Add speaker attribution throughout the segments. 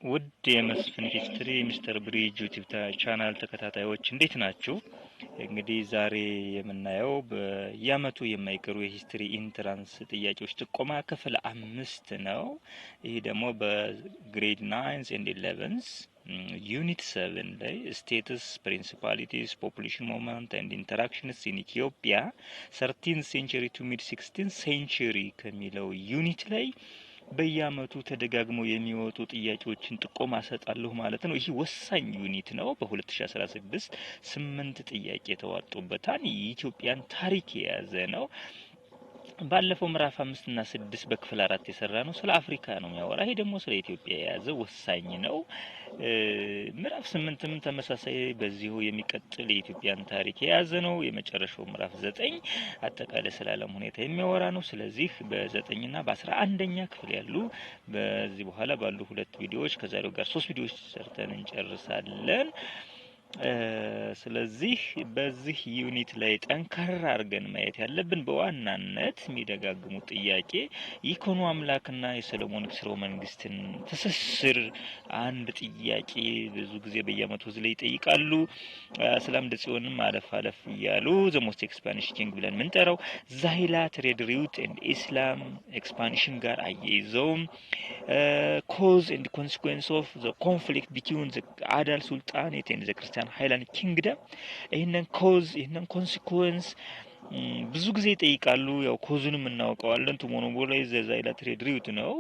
Speaker 1: ውድ የመስፍን ሂስትሪ ሚስተር ብሪጅ ዩቲዩብ ቻናል ተከታታዮች እንዴት ናችሁ? እንግዲህ ዛሬ የምናየው በየአመቱ የማይቀሩ የሂስትሪ ኢንትራንስ ጥያቄዎች ጥቆማ ክፍል 5 ነው። ይሄ ደግሞ በግሬድ 9 ኤንድ 11 ዩኒት 7 ላይ ስቴትስ ፕሪንሲፓሊቲስ ፖፑሌሽን ሞመንት ኤንድ ኢንተራክሽንስ ኢን ኢትዮጵያ 13th ሴንቸሪ ቱ ሚድ 16th ሴንቸሪ ከሚለው ዩኒት ላይ በየአመቱ ተደጋግመው የሚወጡ ጥያቄዎችን ጥቆማ ሰጣለሁ ማለት ነው። ይሄ ወሳኝ ዩኒት ነው። በ2016 8 ጥያቄ ተዋጥቶበታል። የኢትዮጵያን ታሪክ የያዘ ነው። ባለፈው ምዕራፍ 5 እና 6 በክፍል 4 የሰራ ነው ስለ አፍሪካ ነው የሚያወራ። ይሄ ደግሞ ስለ ኢትዮጵያ የያዘ ወሳኝ ነው። ምዕራፍ 8ም ተመሳሳይ በዚሁ የሚቀጥል የኢትዮጵያን ታሪክ የያዘ ነው። የመጨረሻው ምዕራፍ 9 አጠቃላይ ስለ ዓለም ሁኔታ የሚያወራ ነው። ስለዚህ በ9 እና በ11ኛ ክፍል ያሉ በዚህ በኋላ ባሉ ሁለት ቪዲዮዎች ከዛሬው ጋር 3 ቪዲዮዎች ሰርተን እንጨርሳለን። ስለዚህ በዚህ ዩኒት ላይ ጠንካራ አድርገን ማየት ያለብን በዋናነት የሚደጋግሙ ጥያቄ ኢኮኖ አምላክና የሰሎሞን ስርወ መንግስትን ትስስር አንድ ጥያቄ ብዙ ጊዜ በየአመቱ ላይ ይጠይቃሉ። ሰላም ደጽዮንም አለፍ አለፍ እያሉ ዘ ሞስት ኤክስፓንሽን ኪንግ ብለን ምንጠራው ዛይላ ትሬድ ሩት ኤንድ ኢስላም ኤክስፓንሽን ጋር አያይዘውም ኮዝ ኤንድ ኮንሲኩዌንስ ኦፍ ዘ ኮንፍሊክት ቢትዊን ዘ አዳል ሱልጣኔት ኤንድ ዘ ክርስቲያን ሃይላንድ ኪንግደም ይሄንን ኮዝ ይሄንን ኮንሲኩዌንስ ብዙ ጊዜ ይጠይቃሉ። ያው ኮዙንም እናውቀዋለን። ቱሞኖቦላይዝ ዘ ዛይላ ትሬድ ሩት ነው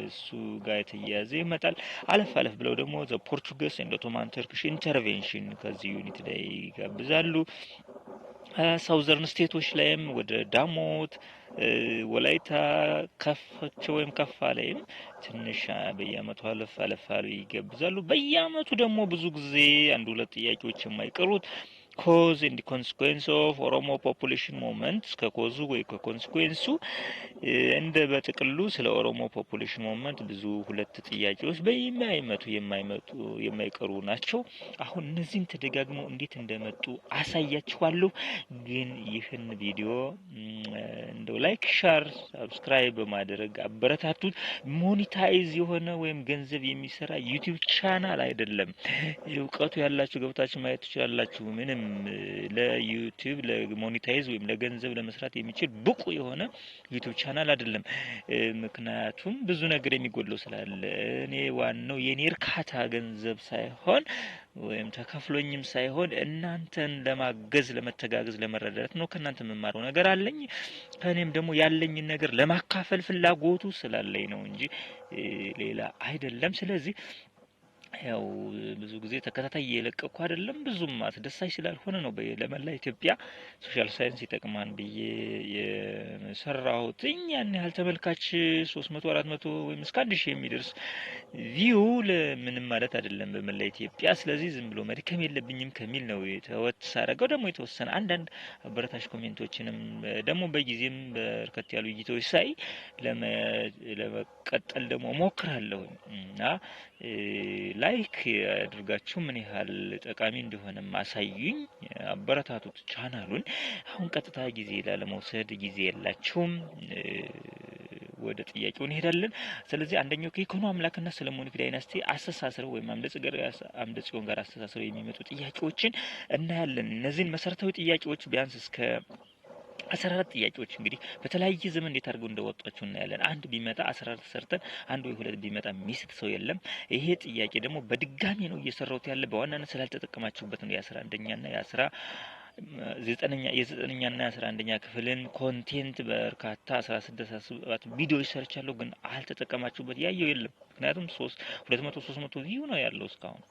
Speaker 1: እሱ ጋር የተያያዘ ይመጣል። አለፍ አለፍ ብለው ደግሞ ዘ ፖርቹጊስ ኤንድ ኦቶማን ተርኪሽ ኢንተርቬንሽን ከዚህ ዩኒት ላይ ይጋብዛሉ። ሳውዘርን ስቴቶች ላይም ወደ ዳሞት ወላይታ ከፋቸው ወይም ከፋ ላይም ትንሽ በየአመቱ አለፍ አለፍ ይጋብዛሉ። በየአመቱ ደግሞ ብዙ ጊዜ አንድ ሁለት ጥያቄዎች የማይቀሩት ኮዝ ኤንድ ኮንሲኩዌንስ ኦፍ ኦሮሞ ፖፑሌሽን ሞመንት ከኮዙ ወይ ከኮንሲኩዌንሱ እንደ በጥቅሉ ስለ ኦሮሞ ፖፑሌሽን ሞመንት ብዙ ሁለት ጥያቄዎች የማይቀሩ ናቸው። አሁን እነዚህን ተደጋግመው እንዴት እንደመጡ አሳያችኋለሁ። ግን ይህን ቪዲዮ እንደው ላይክ ሼር ሰብስክራይብ በማድረግ አበረታቱት። ሞኔታይዝ የሆነ ወይም ገንዘብ የሚሰራ ዩቲዩብ ቻናል አይደለም። እውቀቱ ያላችሁ ገብታችሁ ማየት ትችላላችሁ። ምንም ለዩቲዩብ ለሞኔታይዝ ወይም ለገንዘብ ለመስራት የሚችል ብቁ የሆነ ዩቲዩብ ቻናል አይደለም። ምክንያቱም ብዙ ነገር የሚጎድለው ስላለ እኔ ዋናው የኔ እርካታ ገንዘብ ሳይሆን ወይም ተከፍሎኝም ሳይሆን እናንተን ለማገዝ ለመተጋገዝ ለመረዳት ነው። ከእናንተ የምማረው ነገር አለኝ። ከኔም ደግሞ ያለኝን ነገር ለማካፈል ፍላጎቱ ስላለኝ ነው እንጂ ሌላ አይደለም። ስለዚህ ያው ብዙ ጊዜ ተከታታይ እየለቀኩ አይደለም ብዙም አስደሳች ስላልሆነ ነው ለመላ ኢትዮጵያ ሶሻል ሳይንስ ይጠቅማን ብዬ የሰራሁት። ያን ያህል ተመልካች 300 400 ወይም እስከ 1000 የሚደርስ ቪው ለምንም ማለት አይደለም በመላ ኢትዮጵያ። ስለዚህ ዝም ብሎ መድከም የለብኝም ከሚል ነው የተወት ሳረገው። ደግሞ የተወሰነ አንዳንድ አበረታች ኮሜንቶችንም ደግሞ በጊዜም በርከት ያሉ እይታዎች ሳይ ለመቀጠል ደግሞ ሞክራለሁ እና ላይክ አድርጋችሁ ምን ያህል ጠቃሚ እንደሆነ ማሳዩኝ አበረታቱት ቻናሉን። አሁን ቀጥታ ጊዜ ላለመውሰድ ጊዜ የላችሁም። ወደ ጥያቄው እንሄዳለን። ስለዚህ አንደኛው ከኢኮኖ አምላክና ሰሎሞኒክ ዳይናስቲ አስተሳስረው ወይም አምደ ጽዮን ጋር አስተሳስረው የሚመጡ ጥያቄዎችን እናያለን። እነዚህን መሰረታዊ ጥያቄዎች ቢያንስ እስከ 14 ጥያቄዎች እንግዲህ በተለያየ ዘመን እንዴት አድርገው እንደወጧቸው እናያለን። አንድ ቢመጣ 14 ሰርተን አንድ ወይ ሁለት ቢመጣ ሚስት ሰው የለም። ይሄ ጥያቄ ደግሞ በድጋሚ ነው እየሰራሁት ያለ በዋናነት ስላልተጠቀማችሁበት ነው። የ11ኛ እና የ9ኛ እና የ11ኛ ክፍልን ኮንቴንት በርካታ 16 17 ቪዲዮዎች ሰርቻለሁ፣ ግን አልተጠቀማችሁበት። ያየው የለም። ምክንያቱም 200 300 ቪው ነው ያለው እስካሁን።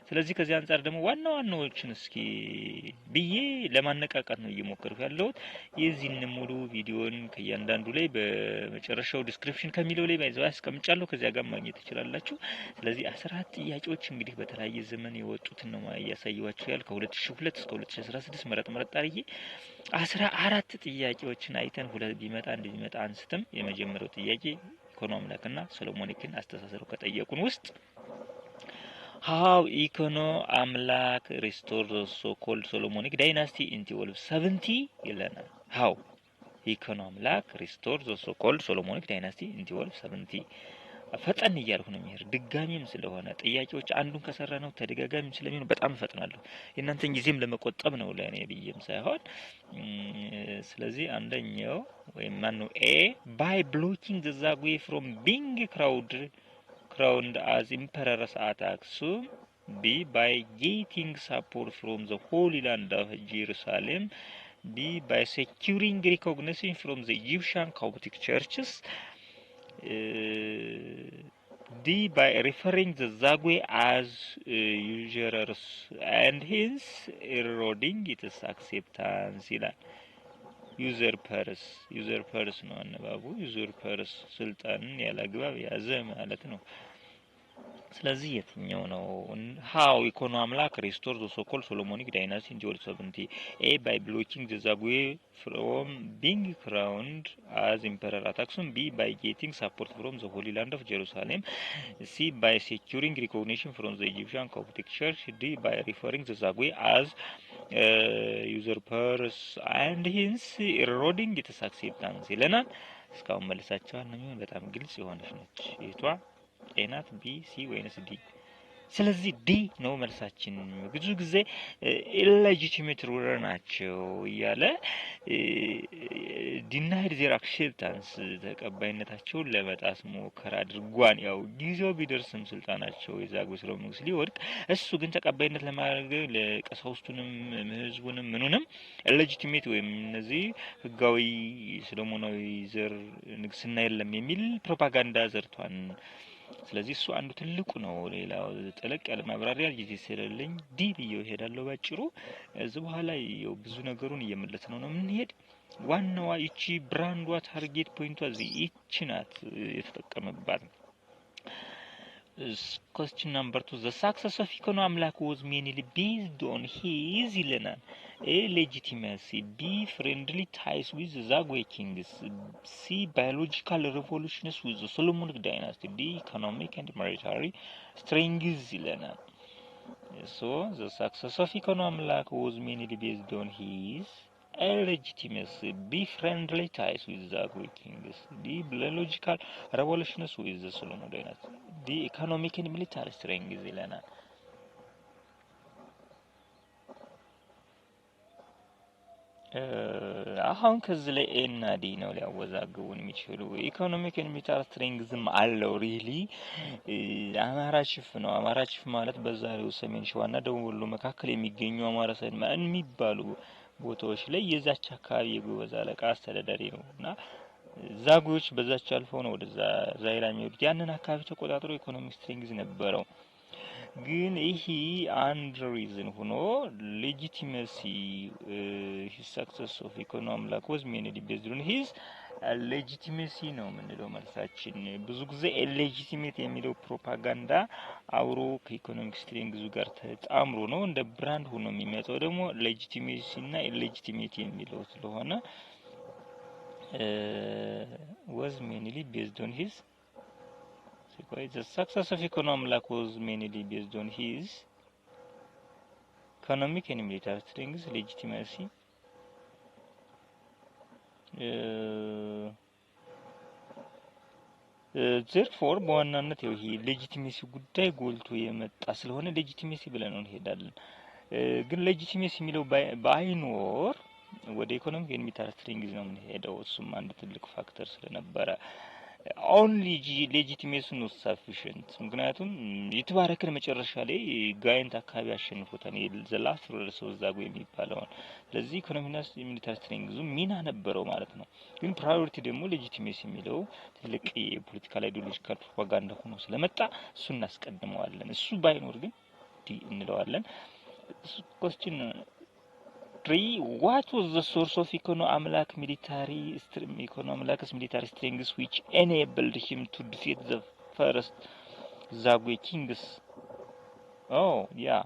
Speaker 1: ስለዚህ ከዚህ አንፃር ደግሞ ዋናዎችን እስኪ ብዬ ለማነቃቃት ነው እየሞከርኩ ያለሁት። የዚህን ሙሉ ቪዲዮን ከእያንዳንዱ ላይ በመጨረሻው ዲስክሪፕሽን ከሚለው ላይ ባይዘው አስቀምጫለሁ። ከዚያ ጋር ማግኘት ትችላላችሁ። ስለዚህ 14 ጥያቄዎች እንግዲህ በተለያየ ዘመን የወጡትን ነው ያሳየዋችሁ ያል ከ2002 እስከ 2016 መረጥ አርዬ 14 ጥያቄዎችን አይተን ሁለት ቢመጣ አንድ ቢመጣ አንስተም የመጀመሪያው ጥያቄ ኢኮኖ አምላክና ሰሎሞኒክን አስተሳሰሩ ከጠየቁን ውስጥ how Econo Amlak restored the so-called Solomonic dynasty in 1270 ይለናል። how Econo Amlak restored the so-called Solomonic dynasty in 1270 ፈጠን እያልኩ ነው የሚሄድ ድጋሚም ስለሆነ ጥያቄዎች አንዱን ከሰራ ነው ተደጋጋሚም ስለሚሆን በጣም እፈጥናለሁ። የእናንተን ጊዜም ለመቆጠብ ነው ለእኔ ብዬም ሳይሆን ስለዚህ አንደኛው ወይም ማነው ኤ by blocking the Zagwe from being crowned as emperors at Aksum. B by getting support from the Holy Land of Jerusalem. B by securing recognition from the Egyptian Coptic churches. D by referring the Zagwe as usurers and hence eroding its acceptance ይላል። ዩዘርፐርስ ነው አነባቡ። ዩዘርፐርስ ስልጣንን ያላግባብ ያዘ ማለት ነው። ስለዚህ የትኛው ነው? how ኢኮኖ አምላክ restore the so-called Solomonic dynasty in the early 70? A by blocking the Zagwe from being crowned as emperor at Aksum. B by getting support from the Holy Land of Jerusalem. C by securing recognition from the Egyptian Coptic Church. D by referring the Zagwe as usurpers and hence eroding its acceptance ይለናል። እስካሁን መልሳቸዋል ነው። በጣም ግልጽ የሆነች ነች ይቷ ኤናት ቢ ሲ ወይንስ ዲ? ስለዚህ ዲ ነው መልሳችን። ብዙ ጊዜ ኢሌጂቲሜት ሩለር ናቸው እያለ ዲናይድ ዜር አክሴፕታንስ ተቀባይነታቸውን ለመጣስ ሞከራ አድርጓን። ያው ጊዜው ቢደርስም ስልጣናቸው የዛጉዌ ስርወ መንግስት ሊወድቅ እሱ ግን ተቀባይነት ለማድረግ ለቀሳውስቱንም ህዝቡንም ምኑንም ኢሌጂቲሜት ወይም እነዚህ ህጋዊ ሰሎሞናዊ ዘር ንግስና የለም የሚል ፕሮፓጋንዳ ዘርቷን። ስለዚህ እሱ አንዱ ትልቁ ነው። ሌላው ጠለቅ ያለ ማብራሪያ ጊዜ ስለሌለኝ ዲ ብዬው እሄዳለሁ ባጭሩ። እዚህ በኋላ ያው ብዙ ነገሩን እየመለስነው ነው የምንሄድ። ዋናዋ እቺ ብራንዷ ታርጌት ፖይንቷ እዚህ እቺ ናት የተጠቀመባት። question number 2 the success of ኢኮኖ አምላክ was mainly based on his ይለናል። A legitimacy, B friendly ties with the Zagwe kings, C biological revolutions with the Solomonic dynasty, D economic and military strengths ይለናል። So the success of ኢኮኖ አምላክ was mainly based on his A legitimacy, B friendly ties with the Zagwe kings, D biological revolutions with the Solomonic dynasty, D economic and military strengths ይለናል። አሁን ከዚህ ላይ ኤ እና ዲ ነው ሊያወዛግቡን የሚችሉ። ኢኮኖሚክ ኤንድ ሚሊታሪ ስትሬንግዝም አለው ሪሊ። አማራ ቺፍ ነው። አማራ ቺፍ ማለት በዛሬው ሰሜን ሸዋና ደቡብ ወሎ መካከል የሚገኙ አማራ ሳይድ የሚባሉ ቦታዎች ላይ የዛች አካባቢ የጎበዝ አለቃ አስተዳዳሪ ነው እና ዛጉዎች በዛች አልፈው ነው ወደዛ ዛይራ የሚሄዱት። ያንን አካባቢ ተቆጣጥሮ ኢኮኖሚክ ስትሬንግዝ ነበረው። ግን ይሄ አንድ ሪዝን ሆኖ ሌጂቲመሲ his success of ኢኮኖ አምላክ was mainly based on his ሌጂቲመሲ ነው የምንለው መልሳችን። ብዙ ጊዜ ሌጂቲሜት የሚለው ፕሮፓጋንዳ አብሮ ከኢኮኖሚክ ስትሬንግዙ ጋር ተጣምሮ ነው እንደ ብራንድ ሆኖ የሚመጣው። ደግሞ ሌጂቲሜሲ እና ኢሌጂቲሜት የሚለው ስለሆነ was mainly based on his the success of ኢኮኖ አምላክ was mainly based on his economic and military strengths, legitimacy, therefore በዋናነት ይሄ ሌጂቲሜሲ ጉዳይ ጎልቶ የመጣ ስለሆነ ሌጂቲሜሲ ብለን እንሄዳለን። ግን ሌጂቲሜሲ የሚለው ባይኖር ወደ ኢኮኖሚክ ኤንድ ሚሊታሪ ስትሬንግዝ ነው የምንሄደው። እሱም አንድ ትልቅ ፋክተር ስለነበረ only legitimacy ነው sufficient። ምክንያቱም የተባረከን መጨረሻ ላይ ጋይንት አካባቢ አሸንፎታል the last rulers of Zagwe የሚባለው። ስለዚህ ኢኮኖሚና ሚሊታሪ ስትሬንግዙ ሚና ነበረው ማለት ነው። ግን ፕራዮሪቲ ደግሞ ሌጂቲሜሲ የሚለው ትልቅ የፖለቲካል አይዲዮሎጂካል ፕሮፓጋንዳ ሆኖ ስለመጣ እሱ እናስቀድመዋለን። እሱ ባይኖር ግን ዲ እንለዋለን። question 3 what was the source of ኢኮኖ አምላክ military strengths which enabled him to defeat the first Zagwe kings? Oh yeah,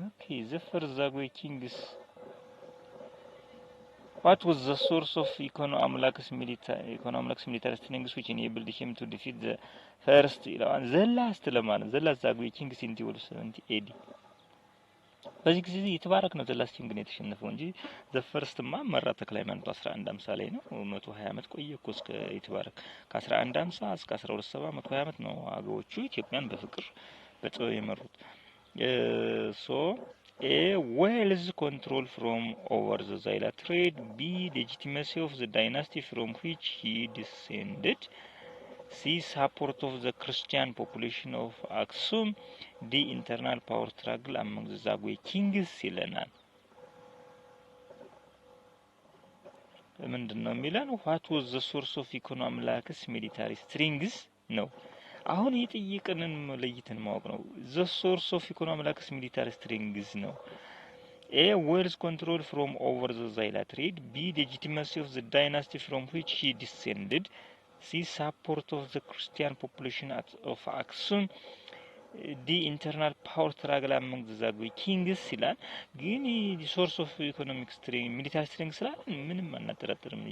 Speaker 1: okay, the first Zagwe kings. What was the source of ኢኮኖ አምላክስ military strengths which enabled him to defeat the first the last ለማለት the last Zagwe kings in 1270 AD? በዚህ ጊዜ የተባረክ ነው ዘላስቲንግ ግን የተሸነፈው እንጂ ዘፈርስትማ መራ ተክለ ሃይማኖት 1150 ላይ ነው 120 አመት ቆየ እኮ እስከ የተባረክ ከ1150 እስከ 1270 120 አመት ነው አገዎቹ ኢትዮጵያን በፍቅር በጥበብ የመሩት ሶ A Wales control from over the Zaila trade, B legitimacy of the dynasty from which he descended, C support of the Christian population of Aksum, D internal power struggle among the Zagwe kings ይለናል። ምንድነው የሚለን? What was the source of economic military strength ነው። አሁን የጠየቀንን ለይተን ማወቅ ነው። the source of economic military strength ነው። A Wales control from over the Zaila trade, B legitimacy of the dynasty from which he descended, C support of the Christian population of Aksum, D internal power struggle among the Zagwe kings ይላል። ግን source of economic strength military strength ስላል ምንም አናጠራጥርም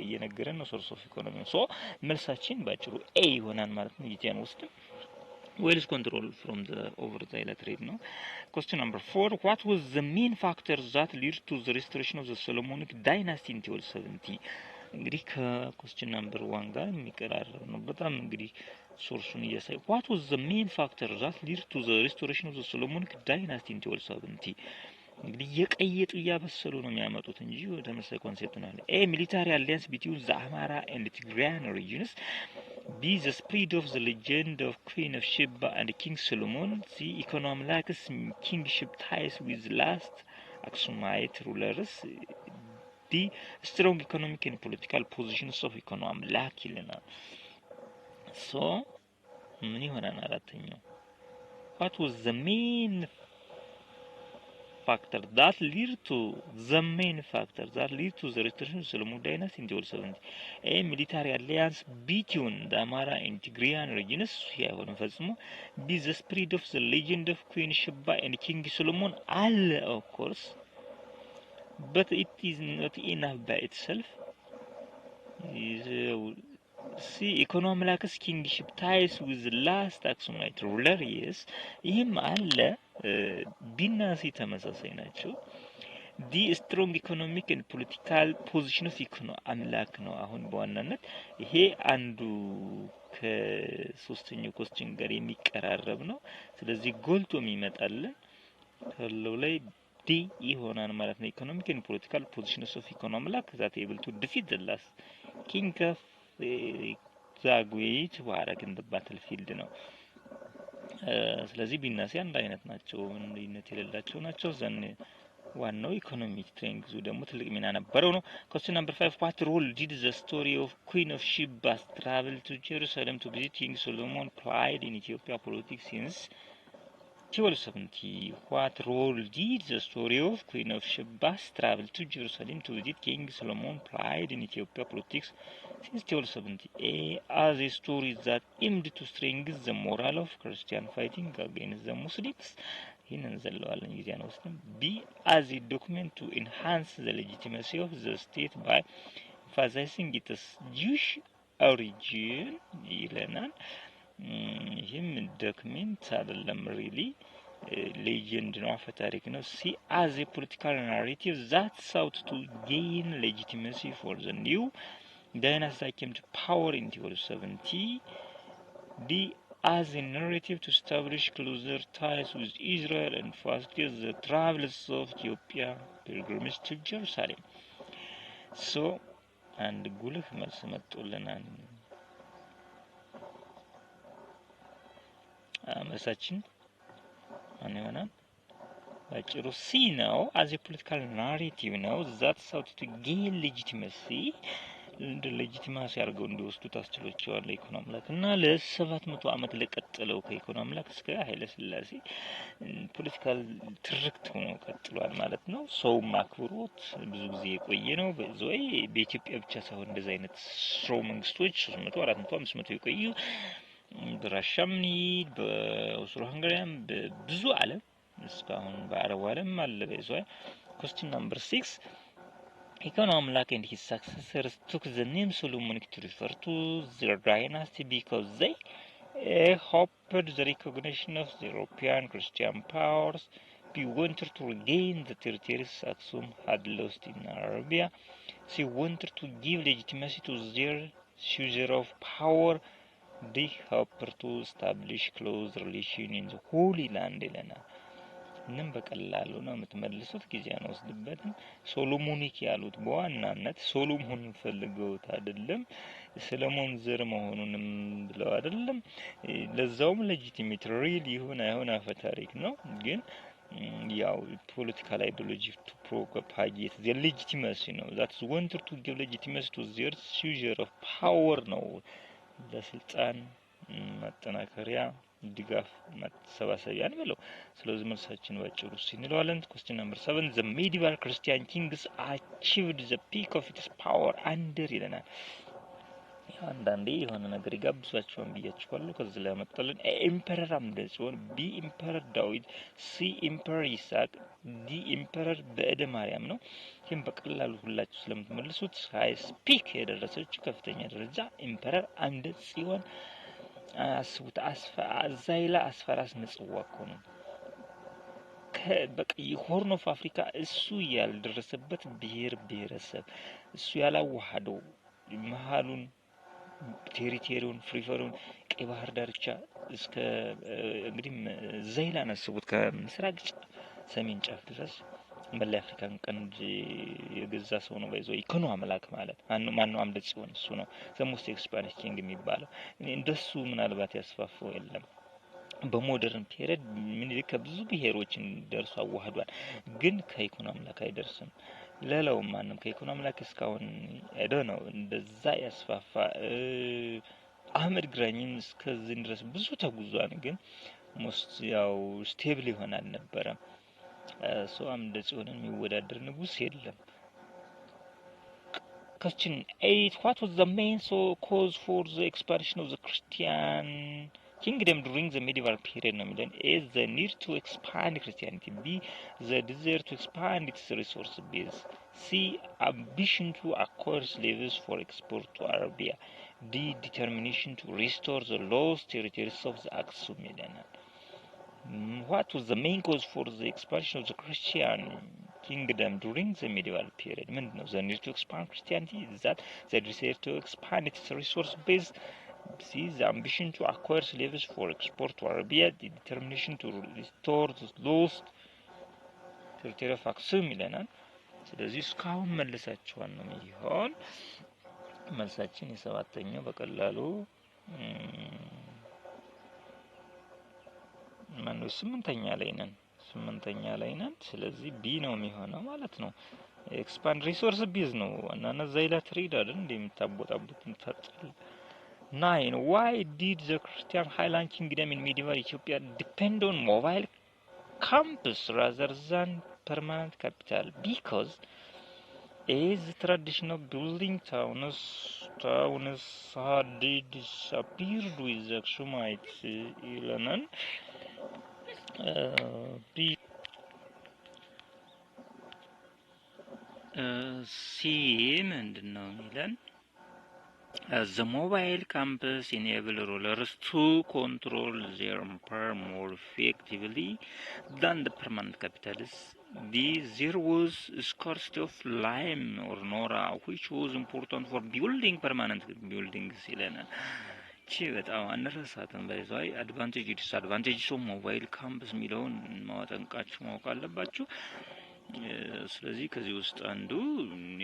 Speaker 1: እየነገረን ነው source of economic ሶ መልሳችን ባጭሩ A ይሆናል ማለት ነው። ኢትዮጵያን ውስጥ Wales control from the over the Zaila trade ነው። Question number 4 what was the main factor that led to the restoration of the Solomonic dynasty in 1270 እንግዲህ ከኮስችን ነምበር 1 ጋር የሚቀራረብ ነው። በጣም እንግዲህ ሶርሱን እያሳይ what was the main factor that led to the restoration of the Solomonic dynasty in 1270 እንግዲህ የቀየጡ እያበሰሉ ነው የሚያመጡት እንጂ ወደ መሰለ ኮንሴፕት ነው። A military alliance between the Amhara and Tigrayan regions, B the spread of the legend of Queen of Sheba and King Solomon, C economic kingship ties with last Aksumite rulers, D strong economic and political positions of economic ይለናል። so ምን ይሆናል አራተኛው? what was the main factor that led to the restoration of Solomon dynasty in 1270? A military alliance between the Amhara and Tigrayan regions ያሆነ ፈጽሞ B the spread of the legend of Queen Sheba and King Solomon አለ of course but it is not enough by itself. See economic kingship ties with the last Aksumite ruler yes ይህም አለ ቢናሲ ተመሳሳይ ናቸው። the strong economic and political position of አምላክ ነው። አሁን በዋናነት ይሄ አንዱ ከሶስተኛው ኮስችን ጋር የሚቀራረብ ነው። ስለዚህ ጎልቶ የሚመጣልን ከለው ላይ D ይሆናል ማለት ነው። economic and political positions of economic that able to defeat the last king of Zagwe ተባረክ in the battlefield ነው። ስለዚህ ቢናሲ አንድ አይነት ናቸው እንዴት የሌላቸው ናቸው። ዘን ዋናው ኢኮኖሚክ ትሬንግዙ ደግሞ ትልቅ ሚና ነበረው ነው። question number 5 what role did the story of Queen of Sheba's travel to Jerusalem to visit King Solomon played in Ethiopia politics since 1270? what role did the story of Queen of Sheba's travel to Jerusalem to visit King Solomon played in Ethiopia politics since 1270? A as a story that aimed to strengthen the morale of Christian fighting against the Muslims ይህንን ዘለዋለን ጊዜያን ውስጥ B as a document to enhance the legitimacy of the state by emphasizing its Jewish origin ይለናል። ይህም ዶክመንት አይደለም really legend ነው አፈ ታሪክ ነው። C as a political narrative that sought to gain legitimacy for the new dynasty that came to power in 1270. D as a narrative to establish closer ties with Israel and facilitate the travels of Ethiopia pilgrimage to Jerusalem. So and ጉልህ መልስ መጥቶልናል። መልሳችን ማን ይሆናል? ባጭሩ C ነው። as a political narrative ነው that sought to gain legitimacy እንደ ሌጂቲማሲ አድርገው እንዲወስዱ ታስችሎቸዋል ኢኮኖሚክ እና ለ700 አመት ለቀጠለው ከኢኮኖሚክ እስከ ኃይለ ሥላሴ ፖለቲካል ትርክት ሆኖ ቀጥሏል ማለት ነው። ሰው ማክብሮት ብዙ ጊዜ የቆየ ነው። በዚህ በኢትዮጵያ ብቻ ሳይሆን እንደዚህ አይነት ስርወ መንግስቶች 300 400 500 የቆዩ በራሻም በኦስትሮ ሃንጋሪያም ብዙ ዓለም እስካሁን በአረብ ዓለም አለ። በዚህ question number 6 Economic and his successors took the name Solomonic to refer to their dynasty because they hoped the recognition of the European Christian powers Ethiopia wanted to regain the territories Aksum had lost in Arabia. She wanted to give legitimacy to their seizure of power. They helped to establish close relations in the Holy Land ይለናል። ምንም በቀላሉ ነው የምትመልሱት፣ ጊዜ አንወስድበትም። ሶሎሞኒክ ያሉት በዋናነት ሶሎሞን ፈልገውት አይደለም፣ ሰለሞን ዘር መሆኑንም ብለው አይደለም። ለዛውም ሌጂቲሜት ሪል ይሁን አይሁን አፈ ታሪክ ነው። ግን ያው ፖለቲካል አይዲዮሎጂ ቱ ፕሮፓጌት ዘ ሌጂቲመሲ ነው። ዛትስ ዋንትድ ቱ ጊቭ ሌጂቲመሲ ቱ ዘር ሲዥር ኦፍ ፓወር ነው። ለስልጣን ማጠናከሪያ ድጋፍ ማሰባሰቢያ ነው። ስለዚህ መልሳችን ባጭሩ እንለዋለን። question number 7 the medieval Christian kings achieved the peak of its power under ይለናል። አንዳንዴ የሆነ ነገር ይጋብዛቸዋል ብያችኋለሁ። ከዚህ ላይ መጣልን ኤምፐረር አምደ ጽዮን፣ ቢ ኢምፐረር ዳዊት፣ ሲ ኢምፐረር ይስሐቅ፣ ዲ ኢምፐረር በእደ ማርያም ነው። ይህም በቀላሉ ሁላችሁ ስለምትመልሱት ሃይስ ፒክ የደረሰች ከፍተኛ ደረጃ ኢምፐረር አምደ ጽዮን። አስቡት፣ አዛይላ አስፈራስ ምጽዋ እኮ ነው። በቀይ ሆርን ኦፍ አፍሪካ እሱ ያልደረሰበት ብሔር ብሔረሰብ እሱ ያላዋሃደው መሃሉን ቴሪቶሪውን ፍሪፈሩን ቀይ ባህር ዳርቻ እስከ እንግዲህ ዘይላን አስቡት፣ ከምስራቅ ሰሜን ጫፍ ድረስ መላ አፍሪካን ቀንድ የገዛ ሰው ነው። ባይዘው ኢኮኖ አምላክ ማለት ማነው? አምደ ጽዮን እሱ ነው። ዘሞስት ኤክስፓንስ ኪንግ የሚባለው እንደሱ ምናልባት ያስፋፋው የለም። በሞደርን ፔሪየድ ምኒልክ ከብዙ ብሔሮችን ደርሶ አዋህዷል። ግን ከኢኮኖ አምላክ አይደርስም። ሌላው ማንም ከኢኮኖ አምላክ እስካሁን ነው እንደዛ ያስፋፋ። አህመድ ግራኝም እስከዚህ ድረስ ብዙ ተጉዟል። ግን ሞስት ያው ስቴብል ይሆናል ነበር። ሰው አምደ ጽዮንን የሚወዳደር ንጉስ የለም። question 8 what was the main cause for the expansion of the Christian kingdom during the medieval period? ነው የሚለን A the need to expand Christianity, B the desire to expand its resource base, C ambition to acquire slaves for export to Arabia, D determination to restore the lost territories of the Aksum ይለናል። What was the main cause for the expansion of the Christian kingdom during the medieval period? The need to expand Christianity, is that the desire to expand its resource base, C the ambition to acquire slaves for export to Arabia, the determination to restore the lost territory of Aksum ይለናል። ስለዚህ እስካሁን መልሳችኋል ነው የሚሆን። መልሳችን የሰባተኛው በቀላሉ ማነው? ስምንተኛ ላይ ነን። ስለዚህ ቢ ነው የሚሆነው ማለት ነው። ኤክስፓንድ ሪሶርስ ቢዝ ነው እና ዘይላ ትሬድ አይደል እንደምታቦጣቡት እንፈጥል። 9 why did the Christian Highland Kingdom in medieval Ethiopia depend on mobile campus rather than permanent capital? Because as traditional building towns had disappeared with the Akshumites ይለናል። ሲ ምንድነው የሚለን? The mobile campus enable rulers to control their empire more effectively than the permanent capitals. There was scarcity of lime or nora, which was important for building permanent buildings ይለናል። በጣም አንረሳተን ባይዛይ አድቫንቴጅ ዲስአድቫንቴጅ ሶ ሞባይል ካምፕስ የሚለውን ማወጣንቃችሁ ማወቅ አለባችሁ። ስለዚህ ከዚህ ውስጥ አንዱ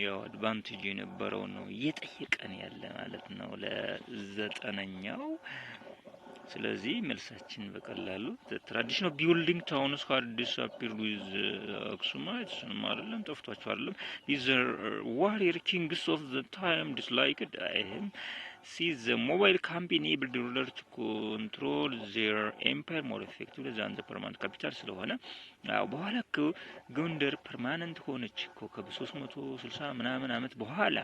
Speaker 1: ያው አድቫንቴጅ የነበረው ነው እየጠየቀን ያለ ማለት ነው ለዘጠነኛው። ስለዚህ መልሳችን በቀላሉ ትራዲሽናል ቢልዲንግ ታውንስ had disappeared with Aksumites አይደለም፣ ጠፍቷቸው አይደለም። these warrior kings of the time disliked him. See the mobile camp enabled rulers to control their empire more effectively than the permanent capital ስለሆነ በኋላ ጎንደር ፐርማነንት ሆነች እኮ ከ360 ምናምን አመት በኋላ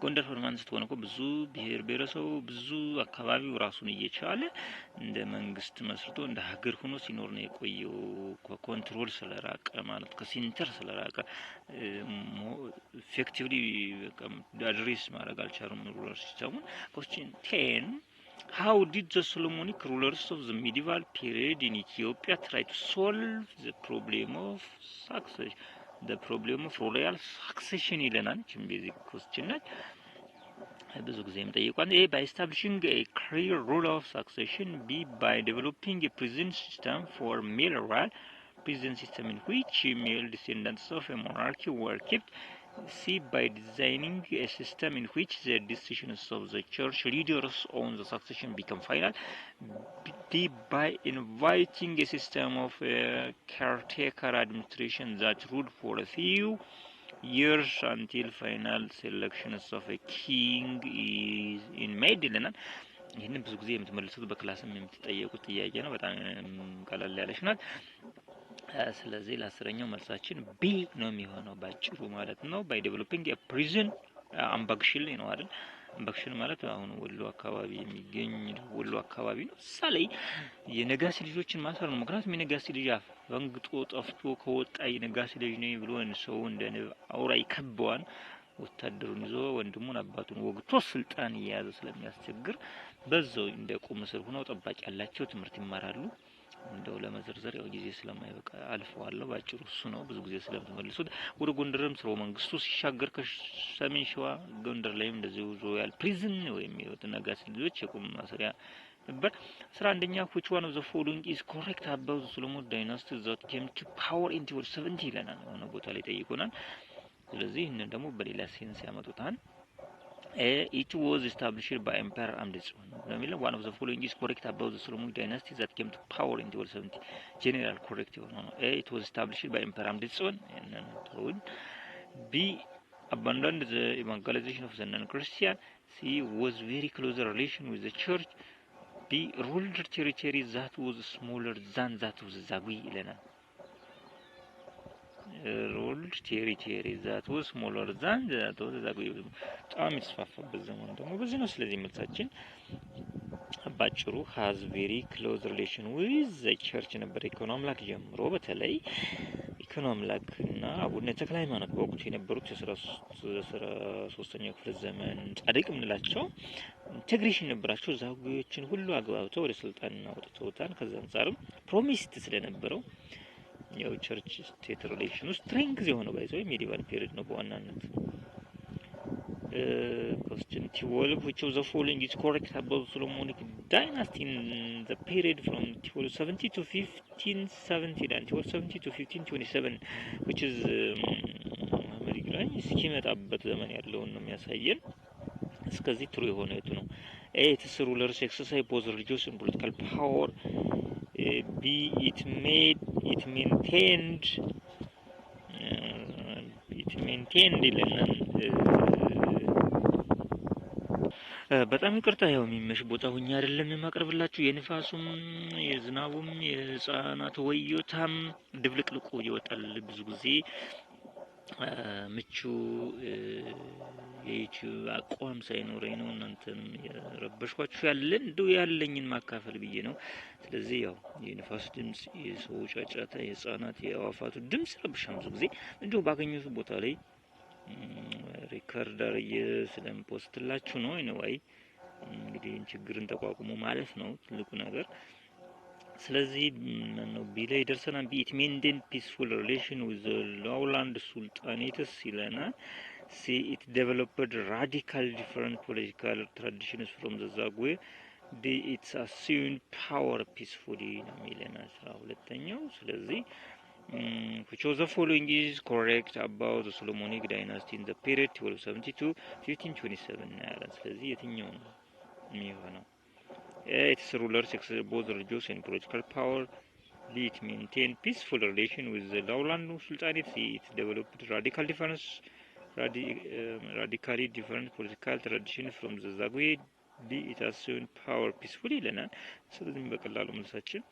Speaker 1: ጎንደር ፐርማነንት ስትሆን እኮ ብዙ ብሔር ብሔረሰቡ ብዙ አካባቢው ራሱን እየቻለ እንደ መንግስት መስርቶ እንደ ሀገር ሆኖ ሲኖር ነው የቆየው። ኮንትሮል ስለራቀ ማለት ከሴንተር ስለራቀ ኢፌክቲቭሊ አድሬስ ማድረግ አልቻሉም ሩለር ሲስተሙን። question 10 How did the Solomonic rulers of the medieval period in Ethiopia try to solve the problem of succession? The problem of royal succession ይለናል። ቤዚክ ኮስችን ናት። ብዙ ጊዜ የምጠይቋት A, by establishing a clear rule of succession. B, by developing a prison system for male royal prison system in which male descendants of a monarchy were kept. C, by designing a system in which the decisions of the church leaders on the succession become final. D, by inviting a system of caretaker administration that ruled for a few years until final selections of a king is in made ይለናል። ይህንን ብዙ ጊዜ የምትመልሱት በክላስም የምትጠየቁት ጥያቄ ነው። በጣም ቀላል ያለች ናት። ስለዚህ ለአስረኛው መልሳችን ቢ ነው የሚሆነው ባጭሩ ማለት ነው። ባይ ዴቨሎፒንግ ኤ ፕሪዝን አምባክሽል ነው አይደል? አምባክሽል ማለት አሁን ወሎ አካባቢ የሚገኝ ወሎ አካባቢ ነው። ሳሌ የነጋሲ ልጆችን ማሰር ነው። ምክንያቱም የነጋሲ ልጅ አፈንግጦ ጠፍቶ ከወጣ የነጋሲ ልጅ ነው ብሎ ሰው እንደ አውራ ይከበዋል። ወታደሩን ይዞ ወንድሙን አባቱን ወግቶ ስልጣን እየያዘ ስለሚያስቸግር በዛው እንደ ቁም እስር ሆነው ጠባቂ ያላቸው ትምህርት ይማራሉ። እንደው ለመዘርዘር ያው ጊዜ ስለማይበቃ አልፈዋለሁ። ባጭሩ እሱ ነው። ብዙ ጊዜ ስለምትመልሱት ወደ ጎንደርም ስርወ መንግስቱ ሲሻገር ከሰሜን ሸዋ ጎንደር ላይም እንደዚሁ ሮያል ፕሪዝን ወይም የነጋሲ ልጆች የቁም ማሰሪያ ነበር። 11ኛ which one of the following is correct about the Solomon dynasty that came to power in 1270 ይለናል። ሆነ ቦታ ላይ ጠይቁናል። ስለዚህ እነን ደግሞ በሌላ ሴንስ ያመጡታል። It was established by Emperor Amditswan. One of the following is correct about the Solomonic dynasty that came to power in 1270. General correct. It was established by Emperor Amditswan. B, abandoned the evangelization of the non-Christian. C, was very close relation with the church. D, ruled territory that was smaller than that of the Zagwe ይለናል። ruled territory that was smaller than that of the Zagwe በጣም የተስፋፋበት ዘመን ደግሞ በዚህ ነው። ስለዚህ መልሳችን ባጭሩ has very close relation with the church ነበር። ኢኮኖ አምላክ ጀምሮ በተለይ ኢኮኖ አምላክ እና አቡነ ተክለ ሃይማኖት በወቅቱ የነበሩት የ13ኛው ክፍለ ዘመን ጻድቅ የምንላቸው ኢንቴግሬሽን ነበራቸው። ዛጉዎችን ሁሉ አግባብተው ወደ ስልጣን አውጥተውታል። ከዛ አንፃርም ፕሮሚስድ ስለነበረው ያው ቸርች ስቴት ሪሌሽን ውስጥ ስትሬንግዝ የሆነው ባይዘው ሜዲቫል ፔሪድ ነው በዋናነት። question 12 which of the following is correct about the Solomonic dynasty in the period from 1270 to 1570 and 1270 to 1527 which is አሜሪካን እስኪመጣበት ዘመን ያለውን ነው የሚያሳየን። እስከዚህ ትሩ የሆነ የቱ ነው? A, it is rulers exercise both religious and political power. B, it maintained ይለናል። በጣም ይቅርታ ያው የሚመሽ ቦታ ሆኜ አይደለም የማቀርብላችሁ። የንፋሱም የዝናቡም የህፃናት ወዮታም ድብልቅልቁ ይወጣል ብዙ ጊዜ ምቹ የዩቲዩብ አቋም ሳይኖረኝ ነው እናንተንም የረበሽኳችሁ እንደው ያለኝን ማካፈል ብዬ ነው። ስለዚህ ያው የንፋስ ድምጽ፣ የሰው ጫጫታ፣ የህፃናት የአዋፋቱ ድምጽ ረብሻም ብዙ ጊዜ እንደው ባገኘሁት ቦታ ላይ ሪከርድ አድርጌ ስለምፖስትላችሁ ነው። ኤኒዌይ እንግዲህ ችግርን ተቋቁሞ ማለፍ ነው ትልቁ ነገር። ስለዚህ ነው ቢላይ ደርሰናል። ቢት ሜንቴን ፒስፉል ሪሌሽን ዊዝ ዘ ሎውላንድ ሱልጣኔትስ ይለናል። ሲ ኢት ዴቨሎፕድ ራዲካል ዲፈረንት ፖለቲካል ትራዲሽንስ ፍሮም ዘ ዛጉዌ። ዲ ኢትስ አሲዩምድ ፓወር ፒስፉሊ ነው የሚለናል 12ኛው። ስለዚህ which of the following is correct about the Solomonic dynasty in the period 1270 to 1527 ያላል። ስለዚህ የትኛው ነው የሚሆነው? Its rulers exercised both religious and political power. B, it maintained peaceful relation with the lowland sultanate. C, it developed radically different political tradition from the Zagwe. D, it assumed power peacefully ይለናል። ስለዚህ በቀላሉ መልሳችን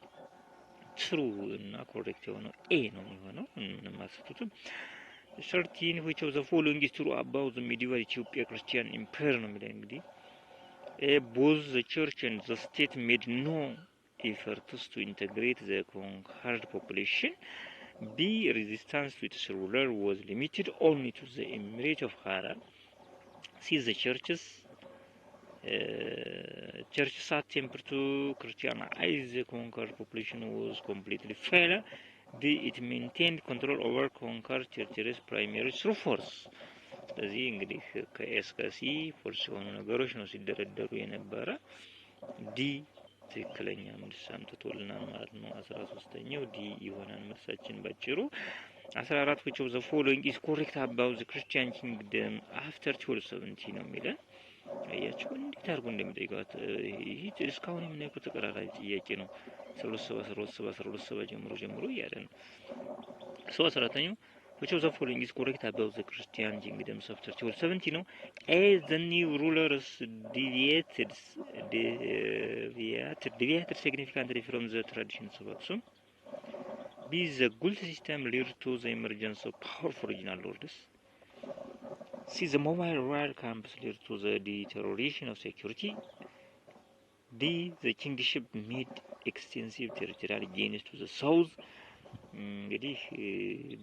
Speaker 1: ትሩ እና ኮሬክት የሆነው ኤ ነው የሚሆነው። ምንም አልሰጡትም። 13 which of the following is true about the medieval Ethiopia Christian empire ነው የሚለው። እንግዲህ both the church and the state made no efforts to integrate the conquered population. B, resistance to its ruler was limited only to the emirate of Harar. C, the churches church attempt to Christianize the conquered population was completely failed. It maintained control over conquered territories primarily through force. ስለዚህ እንግዲህ ከኤስ ከሲ ፎርስ የሆኑ ነገሮች ነው ሲደረደሩ የነበረ። ዲ ትክክለኛ መልስ አምጥቶልናል ማለት ነው። 13ኛው ዲ ይሆናል መልሳችን ባጭሩ። 14 which of the following is correct about the Christian kingdom after 1270 ነው የሚለን። አያችሁ እንዴት አድርጎ እንደሚጠይቃት ይሄ እስካሁን የምናየው ተቀራራቢ ጥያቄ ነው። 1370 ጀምሮ እያለ ነው። 14ኛው which of the following is correct about the Christian kingdom after 1270 ነው? A, the new rulers deviated significantly from the traditions of Aksum. B, the Gult system led to the emergence of powerful regional lords. C, the mobile royal camps led to the deterioration of security. D, the kingship made extensive territorial gains to the south. እንግዲህ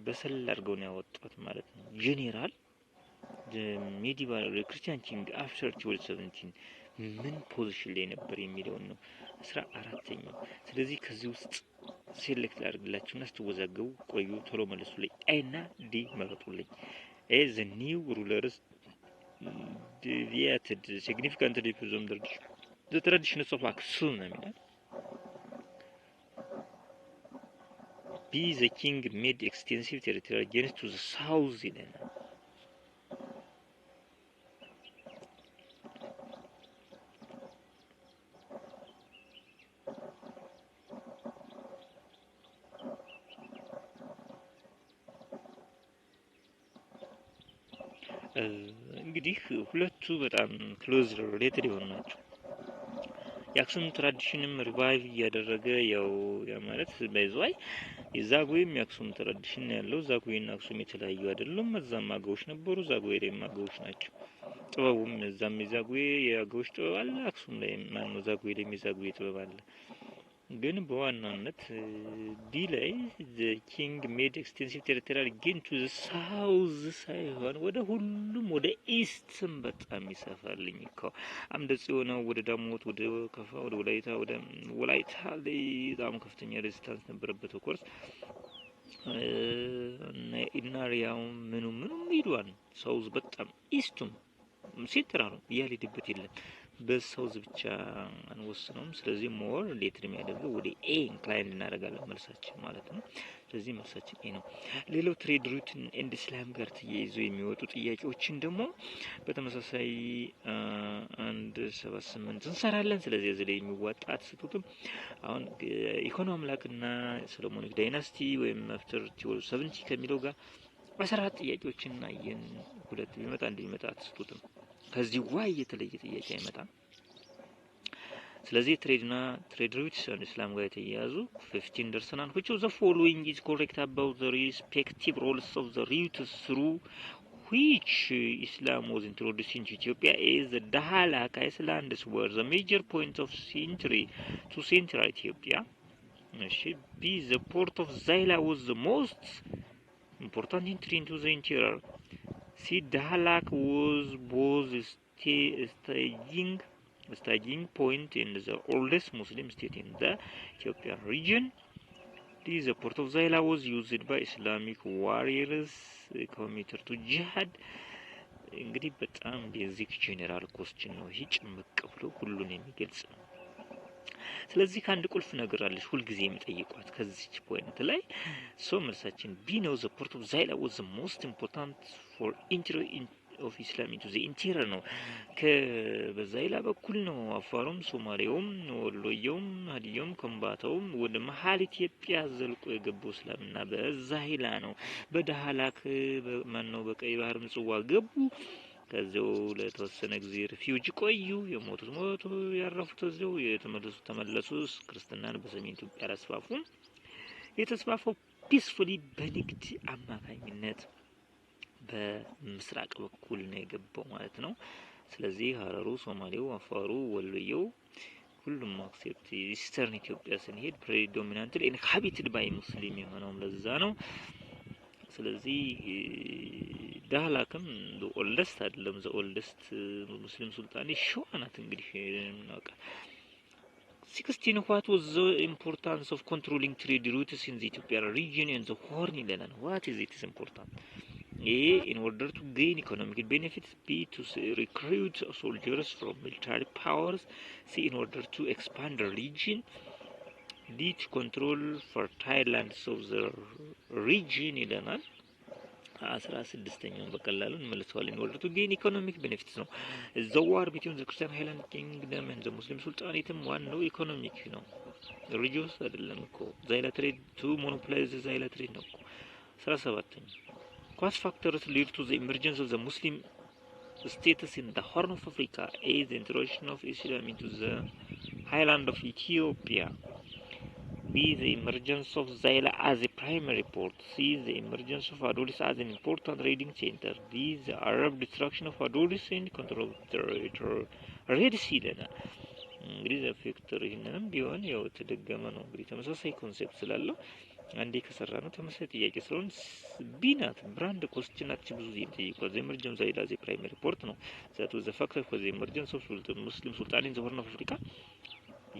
Speaker 1: በሰል አድርገው ነው ያወጡት ማለት ነው። ጄኔራል ሜዲቫል ክርስቲያን ኪንግ አፍተር 1217 ምን ፖዚሽን ላይ ነበር የሚለውን ነው 14ኛው። ስለዚህ ከዚህ ውስጥ ሴሌክት ላድርግላችሁና ስትወዛገቡ ቆዩ፣ ቶሎ መልሱልኝ። ኤ እና ዲ መረጡልኝ። ኤ the new rulers deviated significantly from the traditions of Aksum ነው የሚለው። B, the king made extensive territorial gains to the south ይለናል። እንግዲህ ሁለቱ በጣም ክሎዝ ሪሌትድ የሆኑ ናቸው። የአክሱም ትራዲሽንም ሪቫይቭ እያደረገ ያው ማለት በዛይ የዛጉዌም የአክሱም ትራዲሽን ያለው ዛጉዌና አክሱም የተለያዩ አይደሉም። እዛም አገዎች ነበሩ፣ ዛጉዌ ላይም አገዎች ናቸው። ጥበቡም እዛም የዛጉዌ የአገዎች ጥበብ አለ፣ አክሱም ላይ ማነው ዛጉዌ ላይም የዛጉዌ ጥበብ አለ። ግን በዋናነት ዲ ላይ the king made extensive territorial gain to the south ሳይሆን ወደ ሁሉም ወደ ኢስትም በጣም ይሰፋልኝ እኮ አምደ ጽዮን ወደ ዳሞት ወደ ከፋ ወደ ወላይታ ላይ በጣም ከፍተኛ ሬዚስታንስ ነበረበት። ኦፍኮርስ ኢናሪያው ምኑም ይሏል ሳውዝ በጣም ኢስቱም ሴንትራል ነው ያልሄድበት የለም። በሳውዝ ብቻ አንወስነውም። ስለዚህ ሞር ሌትር የሚያደርገው ወደ ኤ ኢንክላይን እናደርጋለን መልሳችን ማለት ነው። ስለዚህ መልሳችን ኤ ነው። ሌላው ትሬድ ሩትን ኤንድ እስላም ጋር ተያይዞ የሚወጡ ጥያቄዎችን ደግሞ በተመሳሳይ 178 እንሰራለን። ስለዚህ እዚህ ላይ የሚዋጣ አትስቱትም። አሁን ኢኮኖሚ አምላክና ሰሎሞኒክ ዳይናስቲ ወይም አፍተር 1270 ከሚለው ጋር 14 ጥያቄዎችን አየን። ሁለት ቢመጣ አንድ ቢመጣ አትስቱትም። ከዚህ ዋይ የተለየ ጥያቄ አይመጣም። ስለዚህ ትሬድ ሩትስ እስላም ጋር የተያያዙ 15 ደርሰናል። which of the following is correct about the respective roles of the routes through which Islam was introduced into Ethiopia? Is the Dahlak Islands were the major point of entry to central Ethiopia. B, the port of Zaila was the most important entry into the interior. C, Dahlak was both staging point in the oldest Muslim state in the Ethiopian region. D, the port of Zaila was used by Islamic warriors committed to jihad. እንግዲህ በጣም ቤዚክ ጄኔራል ኮስችን ነው ይሄ ጭምቅ ብሎ ሁሉን የሚገልጽ ነው። ስለዚህ ከአንድ ቁልፍ ነገር አለች ሁልጊዜ የሚጠይቋት ከዚች ፖይንት ላይ መልሳችን ቢ ነው። the port of Zaila was the most important for entry of Islam into the interior ነው። በዛይላ በኩል ነው አፋሩም፣ ሶማሌውም፣ ወሎየውም፣ ሀዲያውም፣ ከምባታውም ወደ መሀል ኢትዮጵያ ዘልቆ የገባው እስላምና በዛይላ ነው። በዳህላክ ማነው በቀይ ባህር ምጽዋ ገቡ። ከዚያው ለተወሰነ ጊዜ ሪፊውጂ ቆዩ። የሞቱት ሞቱ፣ ያረፉት እዚያው፣ የተመለሱት ተመለሱ። ክርስትናን በሰሜን ኢትዮጵያ አላስፋፉም። የተስፋፋው ፒስፉሊ በንግድ አማካኝነት በምስራቅ በኩል ነው የገባው ማለት ነው። ስለዚህ ሀረሩ፣ ሶማሌው፣ አፋሩ፣ ወሎየው ሁሉም አክሴፕት ኢስተርን ኢትዮጵያ ስንሄድ ፕሬዶሚናንትሊ ኢንሃቢትድ ባይ ሙስሊም የሆነው ለዛ ነው። ስለዚህ ዳህላክም ኦልደስት አይደለም ዘ ኦልደስት ሙስሊም ሱልጣኔ ሸዋ ናት። እንግዲህ እናውቃ 16 what was the importance of controlling trade routes in the Ethiopian region and the Horn ይለናል። what is it is important? A, in order to gain economic benefits. B, to recruit soldiers from military powers. C, in order to expand the region. D, to control fertile lands of the region ይለናል። 16ኛውን በቀላሉ እንመልሰዋለን። in order to gain economic benefits ነው። the war between the Christian Highland Kingdom and the Muslim Sultanate ዋናው ኢኮኖሚክ ነው። ሪሊጂየስ አይደለም እኮ ዛይላ ትሬድ to monopolize the ዛይላ ትሬድ ነው እኮ። 17ኛ what factors lead to the emergence of the Muslim status in the Horn of Africa? A, the introduction of Islam into the highland of Ethiopia. B, the emergence of Zaila as a primary port. C, the emergence of Adolis as an important trading center. D, the Arab destruction of Adolis and control of the Red Sea. እንግዲህ ፌክተር ይሄንንም ቢሆን ያው ተደገመ ነው። እንግዲህ ተመሳሳይ ኮንሴፕት ስላለው አንዴ ከሰራ ነው ተመሳሳይ ጥያቄ ስለሆነ ቢናት ብራንድ ኮስችን ናት ብዙ ጊዜ ጠይቋል። ዘመርጀም ዛይላ ዘ ፕራይመሪ ፖርት ነው ዛት ዘ ፋክተር ፎር ዘ ኢመርጀንስ ኦፍ ሙስሊም ሱልጣን ኢን ዘ ሆርን ኦፍ አፍሪካ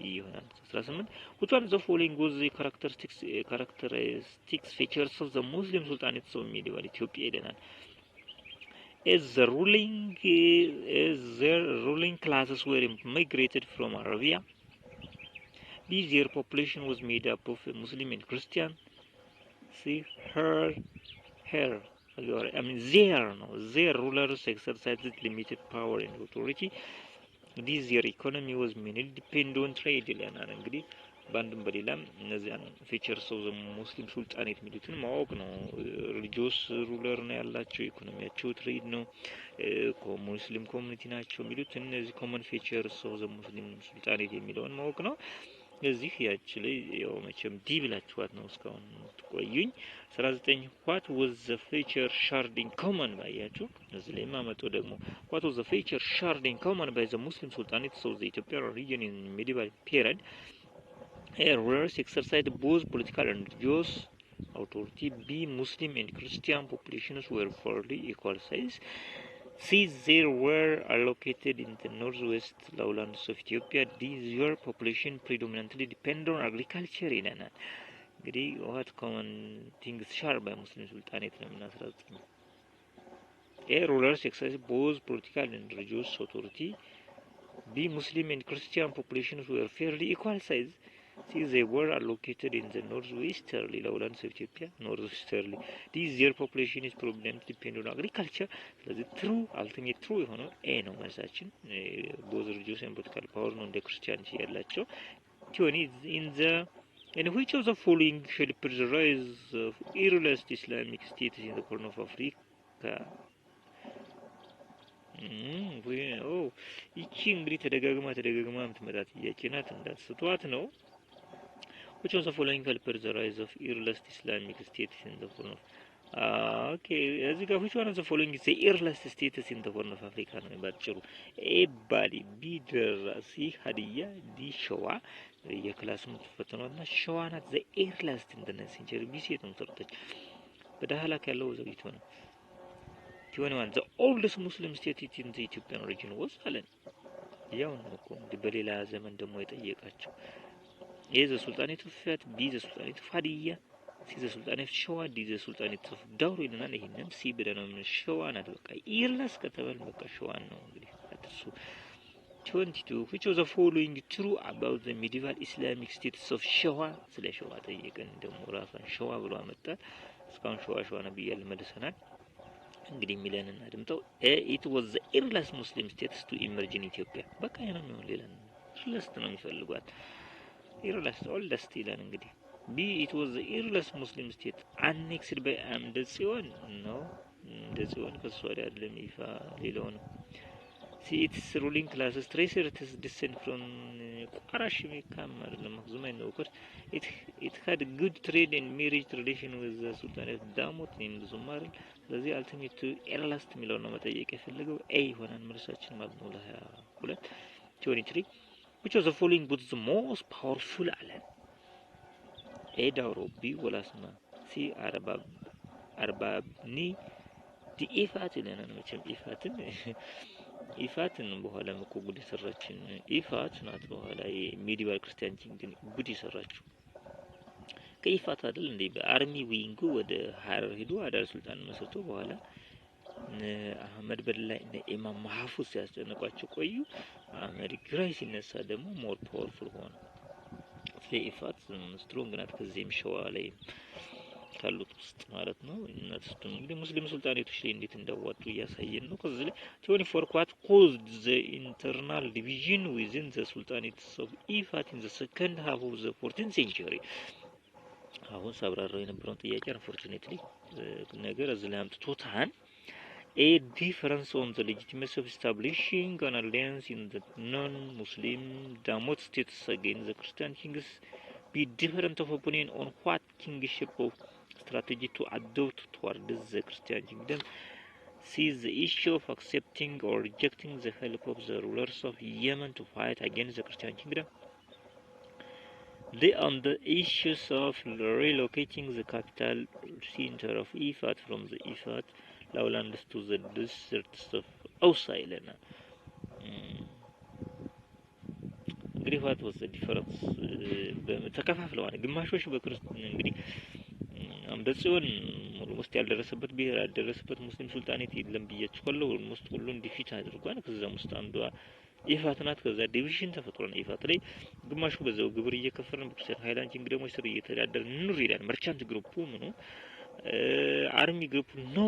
Speaker 1: ይሆናል። 18 which one of the following was the characteristics features of the Muslim sultanates of medieval Ethiopia ይለናል። as the ruling classes were migrated from Arabia. B, their population was made up of Muslim and Christian. See, their rulers exercised limited power and authority. This their economy was mainly dependent on trade ይለናል። እንግዲህ በአንድም በሌላም እነዚያን ፊቸርስ ኦፍ ዘ ሙስሊም ሱልጣኔት የሚሉትን ማወቅ ነው። ሪሊጂየስ ሩለር ነው ያላቸው፣ ኢኮኖሚያቸው ትሬድ ነው፣ ሙስሊም ኮሚኒቲ ናቸው የሚሉት እነዚህ ኮመን ፊቸርስ ኦፍ ዘ ሙስሊም ሱልጣኔት የሚለውን ማወቅ ነው። እዚህ ያችላይ ያው መቼም ዲ ብላችኋት ነው እስካሁን ትቆዩኝ። 19 what was the feature shared in common ባያችሁ እዚህ ላይ ማመጣው ደግሞ what was the feature shared in common by the Muslim sultanates of the Ethiopian region in medieval period? Rulers exercised both political and religious authority. B, Muslim and Christian populations were fairly equal size. C, they were allocated in the northwest lowlands of Ethiopia. D, their population predominantly depended on agriculture ይለናል። እንግዲህ what common things shared by Muslim sultanate ነው የምናስረጽም። A, rulers exercised both political and religious authority. B, Muslim and Christian populations were fairly equal size. C, they were allocated in the northwesterly lowlands of Ethiopia. Northwesterly. This their population is predominantly dependent on agriculture. ስለዚህ true ultimate true የሆነው A ነው መልሳችን። both religious and political power ነው እንደ ክርስቲያኒቲ ያላቸው። ቲዮኒ in which of the following helped the rise of earliest Islamic states in the Horn of Africa? ይቺ እንግዲህ ተደጋግማ የምትመጣ ጥያቄ ናት፣ እንዳትስቷት ነው። which of the following helped the rise of earliest Islamic states in the Horn of እዚህ ጋር which one of the following is the earliest states in the Horn of Africa ነው ባጭሩ። ኤ ባሊ፣ ቢ ደራ፣ ሲ ሀዲያ፣ ዲ ሸዋ። የክላስ ምትፈተኑና ሸዋ ናት the earliest in the century BC ነው ተርተች በዳህላክ ያለው ዘግይቶ ነው። 21 the oldest Muslim state in the Ethiopian region was አለን። ያው ነው እኮ በሌላ ዘመን ደግሞ የጠየቃቸው A, the Sultanate of Fat, B, the Sultanate of Hadiya, C, the Sultanate of Shawa, D, the Sultanate of Dauro ይለናል። ይሄንም ሲ ብለን ነው ሸዋ ናት። በቃ ኢርላስ ከተባለ በቃ ሸዋ ነው እንግዲህ አትርሱ። 22 which of the following true about the medieval Islamic states of ሸዋ? ስለ ሸዋ ጠየቀን ደግሞ ራሷን ሸዋ ብሎ አመጣ። እስካሁን ሸዋ ነው ብያለሁ መልሰናል። እንግዲህ ሚለንን አድምጠው it was the earliest Muslim states to emerge in Ethiopia። በቃ ይሄ ነው የሚሆን ሌላ earliest ነው የሚፈልጓት። earliest oldest ይላል እንግዲህ። B, it was the earliest Muslim state annexed by አምደ ጽዮን ነው። አምደ ጽዮን ከሷ አይደለም ይፋ ሌላው ነው። C, its ruling classes traced its descent from ቋራሽ የሚካም አይደለም መክዙም ነው። it had good trade and marriage relation with the Sultanate ዳሞት ነው ዙማር። ስለዚህ ultimate earliest የሚለው ነው መጠየቅ የፈለገው A ይሆናል መልሳችን ማለት ነው። ለ22 23 which of the following was the most powerful አለን? A, ዳውሮ፣ B, ወላስማ፣ C, አርባብኒ ኢፋት ለና መቼም ኢፋትን በኋላ እኮ ጉድ ሰራችን ኢፋት ናት በኋላ የሜዲቫል ክርስቲያን ኪንግን ጉድ ሰራችሁ ከኢፋት አይደል እንዴ በአርሚ ዊንጉ ወደ ሐረር ሄዶ አዳር ሱልጣን መስርቶ በኋላ አህመድ በላይ ኢማም ማህፉዝ ሲያስጨንቋቸው ቆዩ አህመድ ግራይ ሲነሳ ደግሞ ሞር ፓወርፉል ሆነ ኢፋት ስትሮንግ ናት ከዚህም ሸዋ ላይ ካሉት ውስጥ ማለት ነው እነሱ እንግዲህ ሙስሊም ሱልጣኔቶች ላይ እንዴት እንዳዋጡ እያሳየን ነው ከዚህ ላይ 24 what caused the internal division within the sultanates of Ifat in the second half of the 14th century አሁን ሳብራራው የነበረው ጥያቄ unfortunately ነገር እዚህ ላይ አምጥቶታል a difference on the legitimacy of establishing an alliance in the non-Muslim Damot states against the Christian kings be different of opinion on what kingship of strategy to adopt towards the Christian kingdom sees the issue of accepting or rejecting the help of the rulers of Yemen to fight against the Christian kingdom. They on the issues of relocating the capital center of Ifat from the Ifat lowlands to the deserts of Ausailena. እንግዲህ what was the difference ተከፋፍለዋል ግማሾች በክርስቲያን እንግዲህ አምደጽዮን ኦልሞስት ያልደረሰበት ብሔር ያልደረሰበት ሙስሊም ሱልጣኔት የለም ብያችኋለሁ ኦልሞስት ሁሉን ዲፊት አድርጓል ከዛም ውስጥ አንዷ ኢፋት ናት ከዛ ዲቪዥን ተፈጥሮ ነው ኢፋት ላይ ግማሹ በዛው ግብር እየከፈልን በክርስቲያን ሃይላንድ እንግዲህ ስር እየተዳደርን ኑር ይላል መርቻንት ግሩፑ ምኑ army group no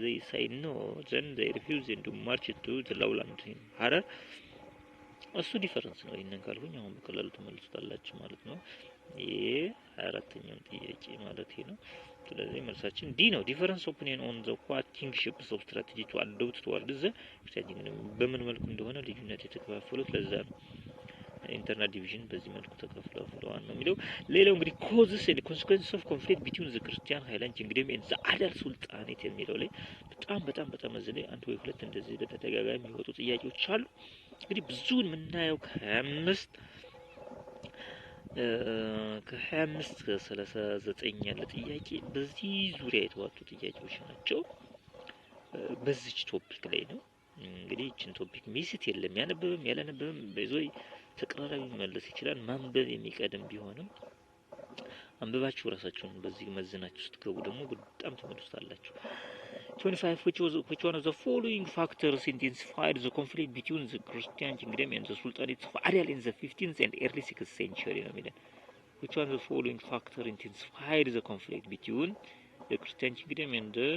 Speaker 1: they say no then they refuse to march to the lowland harar እሱ ዲፈረንስ ነው ይሄንን ካልኩኝ አሁን በቀላሉ ተመልሱታላችሁ ማለት ነው ይሄ አራተኛው ጥያቄ ማለት ነው ስለዚህ መልሳችን ዲ ነው ዲፈረንስ ኦፒኒየን ኦን ዘ ኳት ኪንግሺፕስ ኦፍ ስትራቴጂ ቱ አዶፕት ቱዋርድ ዘ ክርስቲያን በምን መልኩ እንደሆነ ልዩነት የተከፋፈሉት ለዛ ነው ኢንተርናል ዲቪዥን በዚህ መልኩ ተከፋፍለዋል ነው የሚለው ሌላው እንግዲህ ኮዝስ ኤንድ ኮንሲኩዌንስስ ኦፍ ኮንፍሊክት ቢትዊን ዘ ክርስቲያን ሃይላንድ ኪንግደም ኤንድ ዘ አደር ሱልጣኔት የሚለው ላይ በጣም እዚህ ላይ አንድ ወይ ሁለት እንደዚህ በተደጋጋሚ የሚወጡ ጥያቄዎች አሉ እንግዲህ ብዙውን የምናየው ከ25 እስከ 39 ያለ ጥያቄ በዚህ ዙሪያ የተዋጡ ጥያቄዎች ናቸው በዚህ ቶፒክ ላይ ነው እንግዲህ እቺን ቶፒክ ሚስት የለም ያለነበብም በዞይ ተቀራራቢ መለስ ይችላል ማንበብ የሚቀደም ቢሆንም አንበባችሁ ራሳችሁን በዚህ መዝናችሁ ስትገቡ ደግሞ በጣም ተመልሳላችሁ 25 which one of the following factors intensified the conflict between the Christian kingdom and the Sultanate of Adal in the 15th and early 6th century which one of the following factors intensified the conflict between the Christian kingdom and the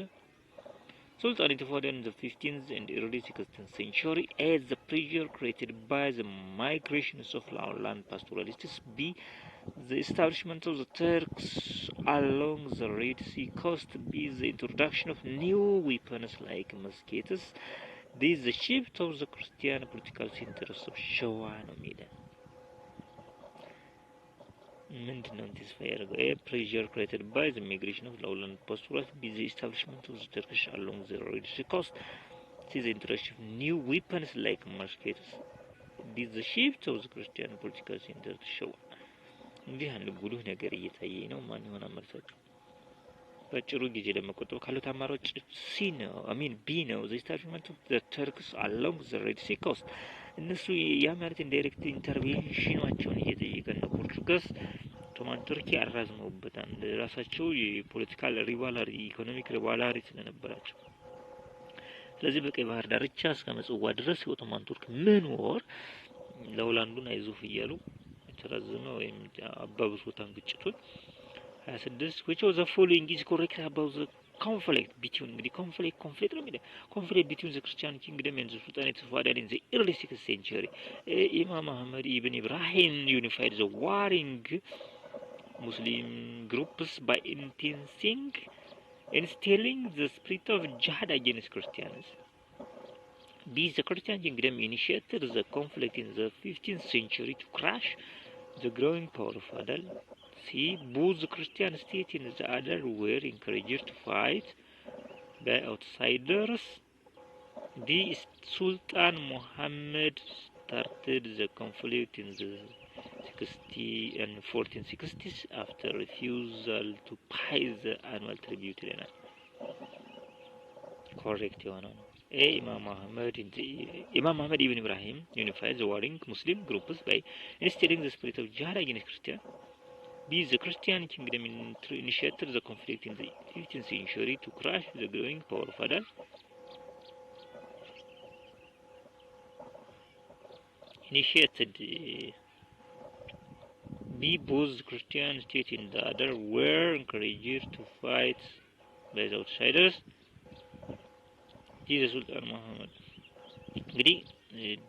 Speaker 1: Sultanate of Adal in the 15th and early 16th century as the pressure created by the migrations of land pastoralists b the establishment of the Turks along the Red Sea coast b the introduction of new weapons like muskets this the shift of the Christian political centers of Shawa no mida ምንድነው a pressure created by the migration of lowland pastoralists b the establishment of the Turkish along the Red Sea coast this the introduction of new weapons like muskets this the shift of the Christian political centers of Shawa እንዲህ አንድ ጉዱህ ነገር እየታየኝ ነው ማን ይሆናል መልሳችሁ በጭሩ ጊዜ ለመቆጠብ ካሉት አማራጭ ሲ ነው ቢ ነው the establishment of the Turks along the Red Sea coast እነሱ ያ ማለት ኢንዳይሬክት ኢንተርቬንሽናቸውን እየጠየቀን ነው ፖርቱጋስ ኦቶማን ቱርኪ አራዝመውበታል ራሳቸው የፖለቲካል ሪቫላሪ ኢኮኖሚክ ሪቫላሪ ስለነበራቸው ስለዚህ በቀይ ባህር ዳርቻ እስከ መጽዋ ድረስ የኦቶማን ቱርክ ምን ወር ለሆላንዱን አይዞፍ እያሉ ተራዘመው ወይም አባብሶታን ግጭቱን 26 which was the following is correct about the conflict between the conflict ነው conflict between the Christian kingdom and the Sultanate of Adal in the early 6th century Imam Ahmad ibn Ibrahim unified the warring Muslim groups by instilling the spirit of jihad against Christians b the Christian kingdom initiated the conflict in the 15th century to crush the growing power of Adal c both the Christian state and the Adal were encouraged to fight by outsiders d Sultan Muhammad started the conflict in the 1460s after refusal to pay the annual tribute correct የሆነው ነው። Imam Ahmad ibn Ibrahim unified the warring Muslim groups by instilling the spirit of jihad against Christian. The Christian kingdom initiated the conflict in the 15th century to crush the growing power of Adal. Initiated both the Christian state and the other were encouraged to fight by the outsiders. Jesus Sultan Muhammad እንግዲህ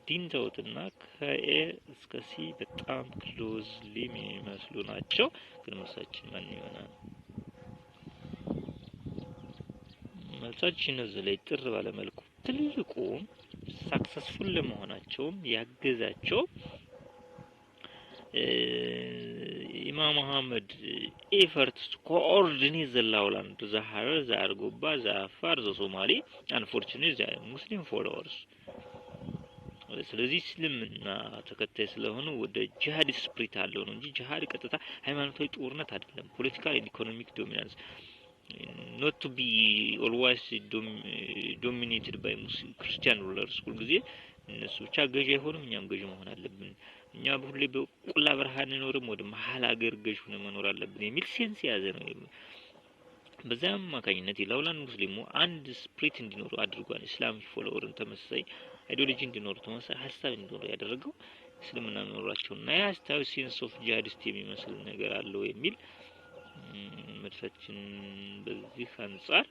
Speaker 1: ዲን ተውትና ከኤ እስከ ሲ በጣም ክሎዝሊ የሚመስሉ ናቸው። ግን መልሳችን ማን ይሆናል? መልሳችን እዚህ ላይ ጥር ባለ መልኩ ትልቁ ሳክሰስፉል ለመሆናቸውም ያገዛቸው ኢማም መሐመድ ኤፈርትስ ኮኦርዲኔት ዘ ላውላንድ ዘ ሐረር ዘ አርጎባ ዘ አፋር ዘ ሶማሌ አንፎርቹኔትሊ ዘ ሙስሊም ፎሎወርስ ስለዚህ እስልምና ተከታይ ስለሆኑ ወደ ጂሃድ ስፕሪት አለው ነው እንጂ ጂሃድ ቀጥታ ሃይማኖታዊ ጦርነት አይደለም። ፖለቲካል ኤንድ ኢኮኖሚክ ዶሚናንስ not to be always dominated by Christian rulers ሁሉ ጊዜ እነሱ ብቻ ገዢ አይሆኑም፣ እኛም ገዢ መሆን አለብን። እኛ ሁሌ በቁላ በረሃ እንኖርም ወደ መሀል ሀገር ገዢ ሆነን መኖር አለብን የሚል ሴንስ ያዘ ነው። በዛም አማካኝነት የላውላን ሙስሊሙ አንድ ስፕሪት እንዲኖሩ አድርጓል። ኢስላሚክ ፎሎወርን ተመሳሳይ አይዲዮሎጂ እንዲኖሩ ተመሳሳይ ሀሳብ እንዲኖሩ ያደረገው እስልምና መኖራቸው እና ያስታው ሴንስ ኦፍ ጂሃዲስት የሚመስል ነገር አለው የሚል መድፈችን በዚህ አንፃር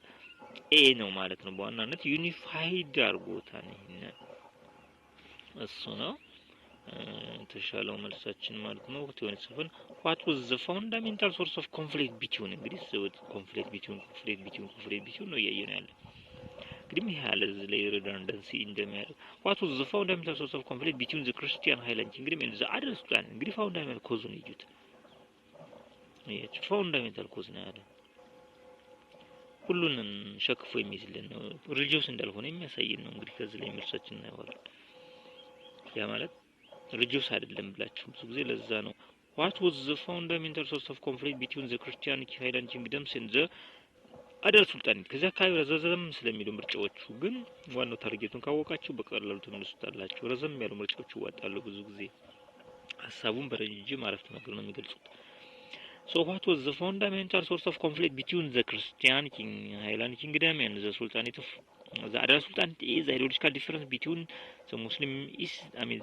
Speaker 1: ኤ ነው ማለት ነው። በዋናነት ዩኒፋይድ አርጎታል። ይሄን እሱ ነው ተሻለው መልሳችን ማለት ነው። ወጥቶን ጽፈን what was the fundamental source of conflict between እንግዲህ conflict between ነው ያየነው ያለ እንግዲህ ይሄ ያለ ላይ redundancy እንደሚያደርግ what was the fundamental source of conflict between the Christian highlands እንግዲህ and the other Sudan እንግዲህ fundamental cause ነው ይዩት። ይሄ fundamental cause ነው ያለ ሁሉንም ሸክፎ የሚይዝልን ነው። ሪሊጂየስ እንዳልሆነ የሚያሳየን ነው። እንግዲህ ከዚህ ላይ መልሳችን እናየዋለን። ያ ማለት ሪሊጂየስ አይደለም ብላችሁ ብዙ ጊዜ ለዛ ነው what was the fundamental source of conflict between the Christian highland kingdoms and the other sultanate ከዛ አካባቢ ረዘም ስለሚሉ ምርጫዎቹ ግን ዋናው ታርጌቱን ካወቃችሁ በቀላሉ ትመልሱታላችሁ። ረዘም ያሉ ምርጫዎች ይዋጣሉ ብዙ ጊዜ ሐሳቡን በረጅም አረፍተ ነገር ነው የሚገልጹት። So what was the fundamental source of conflict between the Christian highland kingdom and the sultanate of the other sultanate is the ideological difference between the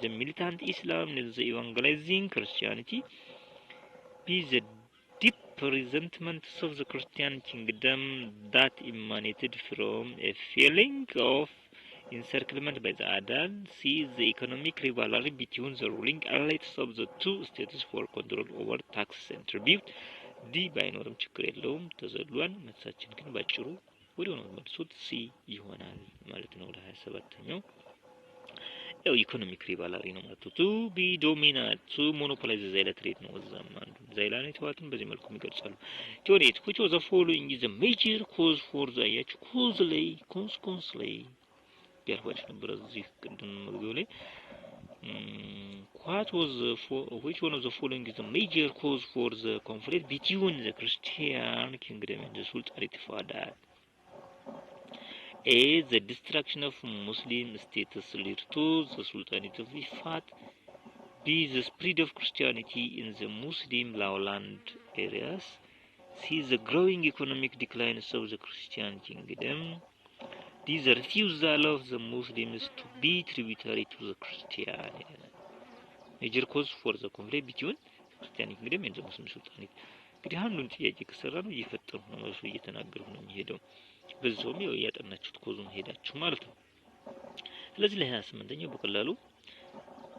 Speaker 1: the militant Islam and the evangelizing Christianity. Is the deep resentment of the Christian kingdom that emanated from a feeling of encirclement by the Adal. See the economic rivalry between the ruling elites of the two states for control over taxes and tribute. ዲ ባይኖርም ችግር የለውም ተዘሏል። መልሳችን ግን ባጭሩ ወዲያው ነው መልሱት ሲ ይሆናል ማለት ነው። ለ27ኛው ያው ኢኮኖሚክ ሪቫላሪ ነው ማለት ነው። ቱ ቢ ዶሚናንት ቱ ሞኖፖላይዝ ዘ ኤሌክትሪክ ነው። እዛም አንዱ ዛይላኔት ዋትን በዚህ መልኩ የሚገልጻሉ። ቲዮሬት which was the following is a major cause for the consequence ላይ ያልኳችሁ ነበር እዚህ ቅድም መግቢያው ላይ which one of the following is the major cause for the conflict between the Christian kingdom and the Sultanate of Adal? A. The destruction of Muslim status led to the Sultanate of Ifat. B. The spread of Christianity in the Muslim lowland areas. C. The growing economic decline of the Christian kingdom. D. The refusal of the Muslims to be tributary to the Christian. Major cause for the conflict between Christian kingdom and the Muslim Sultanate. እንግዲህ አንዱን ጥያቄ ከሰራ ነው እየፈጠሩ ነው ማለት እየተናገሩ ነው የሚሄደው። በዛውም ያው ያጠናችሁት ኮዙን ሄዳችሁ ማለት ነው። ስለዚህ ለ28ኛው በቀላሉ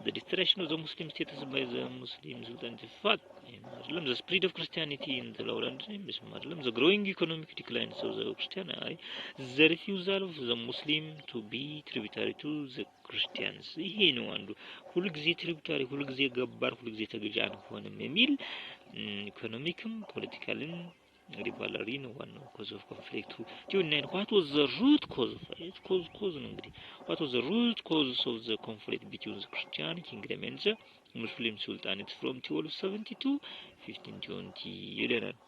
Speaker 1: the destruction of the Muslim status by the Muslim Sultanate fact አይደለም the spread of Christianity in the lowland አይደለም the growing economic decline of the Christian the refusal of the Muslim to be tributary to the Christians ይሄ ነው አንዱ ሁሉ ጊዜ tributary ሁሉ ጊዜ ገባር ሁሉ ጊዜ ተገዢ አንሆንም የሚል ኢኮኖሚክም ፖለቲካልም rivalry ነው ዋናው cause of conflict ቲዩናይን what was the root cause of it cause ነው እንግዲህ what was the root cause of the conflict between the Christian kingdom and the Muslim Sultanate from 1270 to 1520 ይለናል።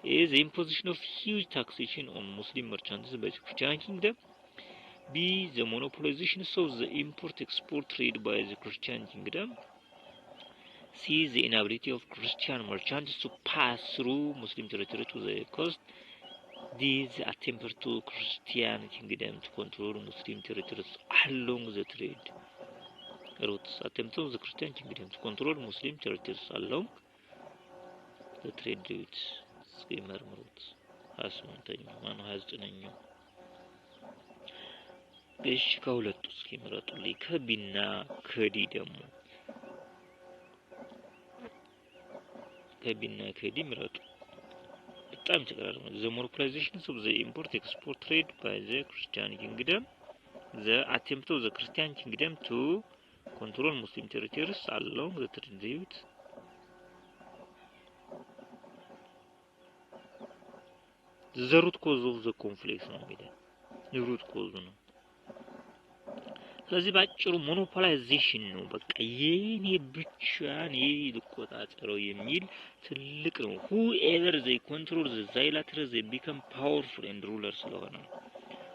Speaker 1: A. The imposition of huge taxation on Muslim merchants by the Christian kingdom. B. The monopolization of the import-export trade by the Christian kingdom. C. The inability of Christian merchants to pass through Muslim territory to the coast. D. The attempt to Christian kingdom to control Muslim territories along the trade routes. Attempt of the Christian kingdom to control Muslim territories along the trade routes. እስኪመርምሩት 28ኛው ማነው 29ኛው እሺ ከሁለቱ እስኪመረጡልኝ ከቢና ከዲ ደግሞ ከቢና ከዲ ምረጡ በጣም ተቀራራቢ ነው the monopolization of the import export trade by the Christian kingdom the attempt of the Christian kingdom to control Muslim territories along the trade routes the root cause of the conflict ነው የሚለው root cause ነው ስለዚህ ባጭሩ ሞኖፖላይዜሽን ነው በቃ የኔ ብቻ ነው ልቆጣጠረው የሚል ትልቅ ነው whoever they control the bilateral they become powerful and ruler ስለሆነ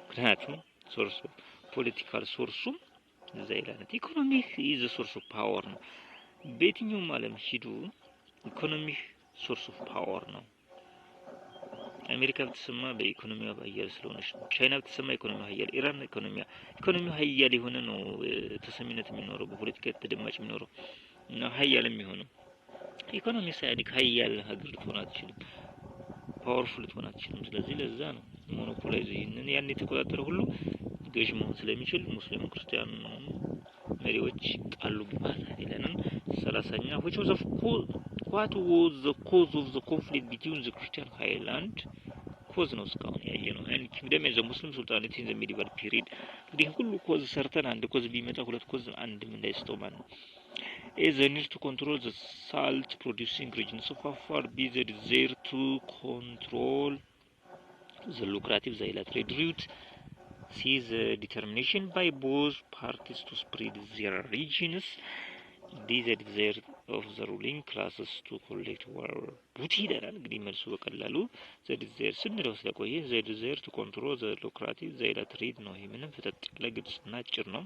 Speaker 1: ምክንያቱም ሶርሱ ፖለቲካል ሶርሱም ዛይላነት ኢኮኖሚክ is the source of power ነው በየትኛውም ዓለም ሂዱ ኢኮኖሚክ ሶርስ ኦፍ ፓወር ነው አሜሪካ ብትሰማ በኢኮኖሚዋ ኃያል ስለሆነች ነው ቻይና ብትሰማ ኢኮኖሚዋ ኃያል ኢራን ኢኮኖሚዋ ኃያል የሆነ ነው ተሰሚነት የሚኖረው በፖለቲካ ተደማጭ የሚኖረው እና ኃያል የሚሆነው ኢኮኖሚ ሳይዲክ ኃያል ሀገር ልትሆን አትችልም ፓወርፉል ልትሆን አትችልም ስለዚህ ለዛ ነው ሞኖፖላይዜሽንን ያን የተቆጣጠረ ሁሉ ገዥ መሆን ስለሚችል ሙስሊም ክርስቲያን መሪዎች ቃሉባት ይለናል 30ኛ which was of course what was the cause of the conflict between the Christian highland cause ነው እስካሁን ያየነው and kingdom as a Muslim sultanate in the medieval period እንግዲህ ሁሉ cause ሰርተን አንድ cause ቢመጣ ሁለት cause አንድም እንዳይስተው ማለት ነው is the need to control the salt producing regions of Afar be the desire to control the lucrative bilateral route see the determination by both parties to spread their regions these are desire of the ruling classes to collect war booty ይላል እንግዲህ መልሱ በቀላሉ the desire ስንለው ስለቆየ the desire to control the lucrative bilateral ነው ይሄ ምንም ፍጠጥ ያለ ግልጽና አጭር ነው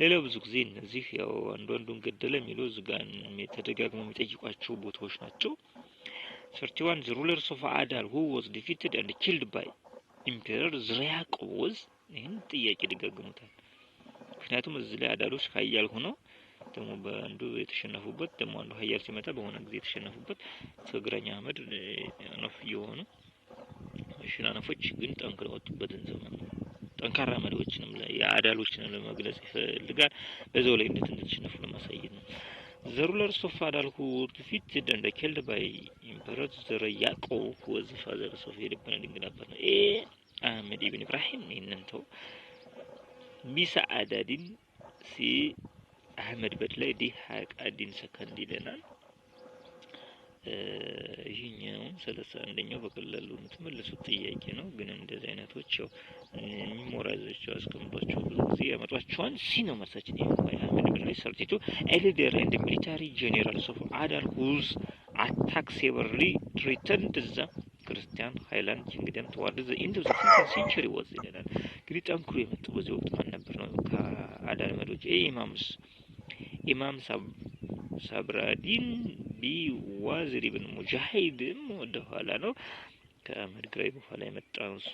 Speaker 1: ሌላው ብዙ ጊዜ እነዚህ ያው አንዱን ገደለ የሚለው ዝጋን ተደጋግሞ የሚጠይቋቸው ቦታዎች ናቸው 31 the rulers of Adal who was defeated and killed by Emperor Zariaqos ይሄን ጥያቄ ደጋግሙታል ምክንያቱም እዚህ ላይ አዳሎች ኃያል ሆነው ደግሞ በአንዱ የተሸነፉበት ደግሞ አንዱ ኃያል ሲመጣ በሆነ ጊዜ የተሸነፉበት ትግራኛ አህመድ ነው የሆኑ ሽናነፎች ግን ጠንክረው ወጡበትን ዘመን ጠንካራ መሪዎችንም ላይ የአዳሎችንም ለመግለጽ ይፈልጋል በዛው ላይ እንደተሸነፉ ለማሳየት ነው the rulers of Adal who were defeated and killed by Emperor Zariaqos who was the father of የልብነ ድንግል ነበር ነው አህመድ ኢብን ኢብራሂም እንንተው ቢሳአዳዲን ሲ አህመድ በድላይ ዲ ሀቃዲን ሰከንድ ይለናል ይሄኛው 31ኛው በቀላሉ የምትመልሱት ጥያቄ ነው ግን እንደዚህ አይነቶች ሚሞራይዜሽን አስቀምጧቸው ብዙ ጊዜ ያመጣቸዋል ሲኖ መርሳችን ይሄ አህመድ በድላይ ሰርቲቱ ኤሊደር ኤንድ ሚሊታሪ ጀነራልስ ኦፍ አዳል ሁዝ attacks severely threatened the Christian Highland Kingdom towards the end of the 15th century was ይላል እንግዲህ ጠንክሮ የመጣው በዚህ ወቅት ማን ነበር ነው ከአዳል መሪዎች ኢማም ሳብራዲን ቢዋዝር ኢብን ሙጃሂድም ወደ ኋላ ነው ከአህመድ ግራይ በኋላ የመጣው እሱ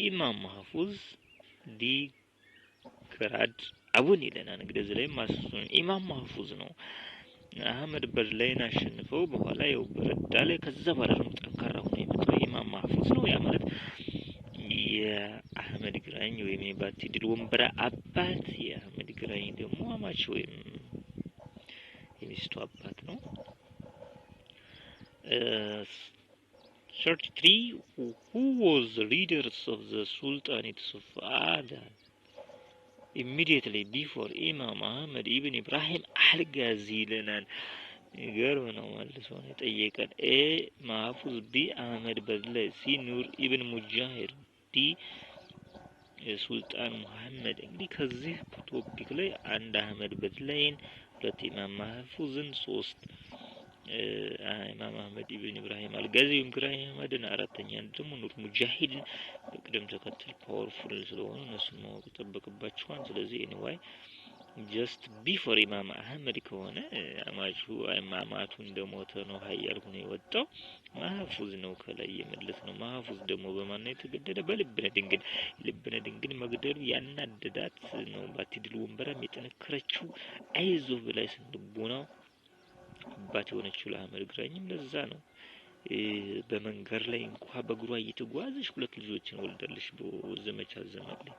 Speaker 1: ኢማም ማህፉዝ ዲ ከራድ አቡን ይለናል እንግዲህ እዚህ ላይ ማስሱን ኢማም ማህፉዝ ነው አህመድ በድላይን አሸንፈው በኋላ ያው በረዳለ ከዛ በኋላ ነው ጠንካራ ሆኖ የመጣው ኢማም ማህፉዝ ነው ያ ማለት የአህመድ ግራኝ ወይም የባቲ ድል ወንበራ አባት የአህመድ ግራኝ ደግሞ አማች ወይም የሚስቱ አባት ነው 33 who was the leaders of the sultanates of Adal immediately before Imam Ahmad ibn Ibrahim al-Ghazi ለናል ገርም ነው ማለት ነው የጠየቀን ማህፉዝ ቢ አህመድ በድላይ ሲ ኑር ኢብን ሙጃሂድ ዲ ሱልጣን መሐመድ እንግዲህ ከዚህ ቶፒክ ላይ አንድ አህመድ በድላይን ሁለት ኢማም ማህፉዝን ሶስት ኢማም አህመድ ኢብን ኢብራሂም አልጋዚ ኢብራሂም አህመድን አራተኛ ደግሞ ኑር ሙጃሂድ በቅደም ተከተል ፓወርፉል ስለሆኑ እነሱን ማወቅ ይጠበቅባቸዋል። ስለዚህ ኤኒዌይ ጀስት ቢፎር ኢማም አህመድ ከሆነ አማቱ እንደሞተ ነው ሀያል ሆኖ የወጣው ማህፉዝ ነው ከላይ የመለስ ነው። ማህፉዝ ደግሞ በማን ነው የተገደለ? በልብነ ድንግል። ልብነ ድንግል መግደሉ ያናደዳት ነው። ባትድል ወንበራም የጠነከረችው አይዞ ብላይ ስንልቦናው አባት የሆነችው ለአህመድ ግራኝም ለዛ ነው በመንገር ላይ እንኳን በእግሯ እየተጓዘች ሁለት ልጆችን ወልዳለች በዘመቻ ዘመን ላይ።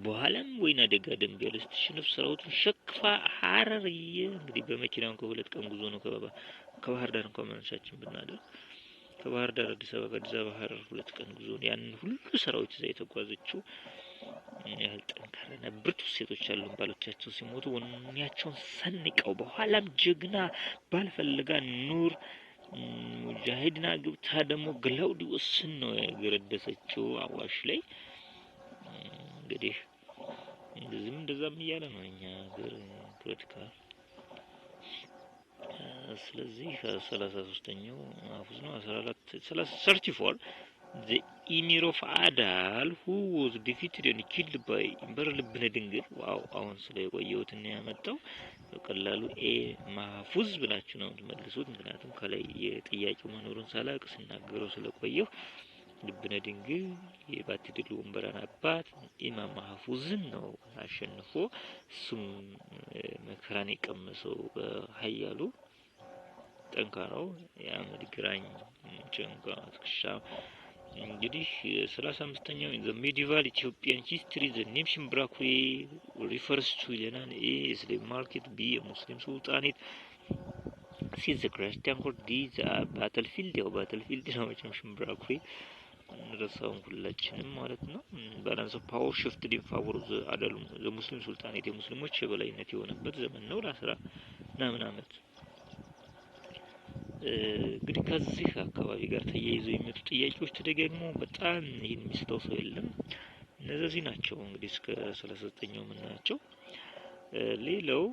Speaker 1: በኋላም ወይና ደጋ ደንቢያ ለስትሽነፍ ሰራዊቱን ሸክፋ ሐረር እንግዲህ በመኪናው ከሁለት ቀን ጉዞ ነው ከባህር ዳር እንኳን ማንሳችን ብናደርግ ከባህር ዳር አዲስ አበባ ከአዲስ አበባ ሐረር ሁለት ቀን ጉዞ ነው። ያን ሁሉ ሰራዊት እዛ የተጓዘችው ያህል ጠንካራና ብርቱ ሴቶች አሉ። ባሎቻቸው ሲሞቱ ወኔያቸውን ሰንቀው በኋላም ጀግና ባልፈልጋ ኑር ሙጃሂድና ግብታ ደግሞ ግላውዲዮስን ነው የገረደሰችው አዋሽ ላይ። እንግዲህ እንደዛም እያለ ነው እኛ ሀገር ፖለቲካ። ስለዚህ 33ኛው ማህፉዝ ነው 34 the emir of Adal who was defeated and killed by Emperor ልብነ ድንግል። ዋው አሁን ስለቆየሁት ነው ያመጣው። በቀላሉ ማህፉዝ ብላችሁ ነው የምትመልሱት። ምክንያቱም ከላይ የጥያቄው መኖሩን ሳላቅ ስናገረው ስለቆየሁ ልብነ ድንግል የባትድል ወንበራን አባት ኢማም ማህፉዝን ነው አሸንፎ እሱም መከራን የቀመሰው በኃያሉ ጠንካራው የአህመድ ግራኝ ጀንጋ ትክሻ። እንግዲህ 35ኛው in the medieval Ethiopian history the name Shimbrakwe refers to Lenan a slave market, B a Muslim sultanate, C the Christian court, D the battlefield ነው መቼም ሽምብራኩዌ ረሳውን ሁላችንም ማለት ነው። ባላንስ ኦፍ ፓወር ሽፍትድ ኢን ፋቮር ኦፍ ዘ ሙስሊም ሱልጣኔት የሙስሊሞች የበላይነት የሆነበት ዘመን ነው ለ10 ምናምን ዓመት። እንግዲህ ከዚህ አካባቢ ጋር ተያይዘው የሚመጡ ጥያቄዎች ተደጋግሞ በጣም ይሄን የሚስተው ሰው የለም። እነዚህ ናቸው እንግዲህ እስከ 39ኛው የምናያቸው። ሌላው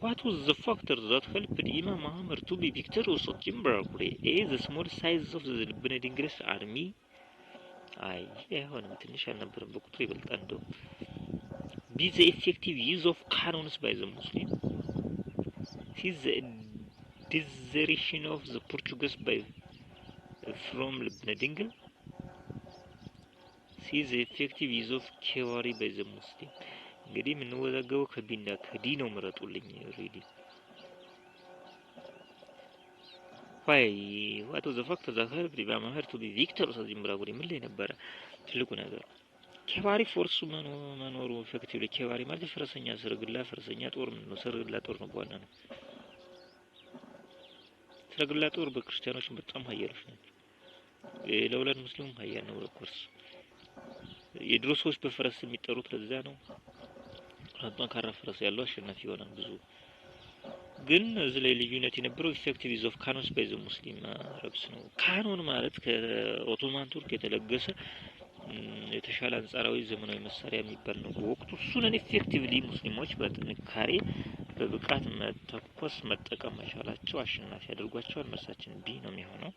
Speaker 1: what was the factor that helped Imam Ahmad to be victorious at Shimbrakwe? A the small size of the ልብነ ድንግል's army አይሆንም ትንሽ አልነበረም በቁጥር ይበልጣል እንደው። B the effective use of canons by the Muslim. C the desertion of the Portuguese from ልብነ ድንግል. C the effective use of Kewari by the Muslim. እንግዲህ የምንወዛገበው ከቢና ከዲ ነው። ምረጡልኝ ሪሊ why what was the factor that helped Imam Ahmad to be victorious at Shimbrakwe? ምን ላይ ነበረ ትልቁ ነገር? ኬባሪ ፎርሱ መኖሩ ኢፌክቲቭሊ። ኬባሪ ማለት ፈረሰኛ ፈረሰኛ ጦር ነው። ሰረግላ ጦር ነው በዋናነት። ሰረግላ ጦር በክርስቲያኖች በጣም ኃያሎች ናቸው። ለውላድ ሙስሊም ኃያል ነው። ኦፍኮርስ የድሮ ሰዎች በፈረስ የሚጠሩት ለዛ ነው። ጠንካራ ፈረስ ያለው አሸናፊ ይሆናል ብዙ። ግን እዚህ ላይ ልዩነት የነበረው ኢፌክቲቭ ዩዝ ኦፍ ካኖንስ ባይ ዘ ሙስሊም አረብስ ነው። ካኖን ማለት ከኦቶማን ቱርክ የተለገሰ የተሻለ አንጻራዊ ዘመናዊ መሳሪያ የሚባል ነው በወቅቱ። እሱን ኢፌክቲቭሊ ሙስሊሞች በጥንካሬ በብቃት መተኮስ መጠቀም መቻላቸው አሸናፊ አድርጓቸዋል። መልሳችን ቢ ነው የሚሆነው።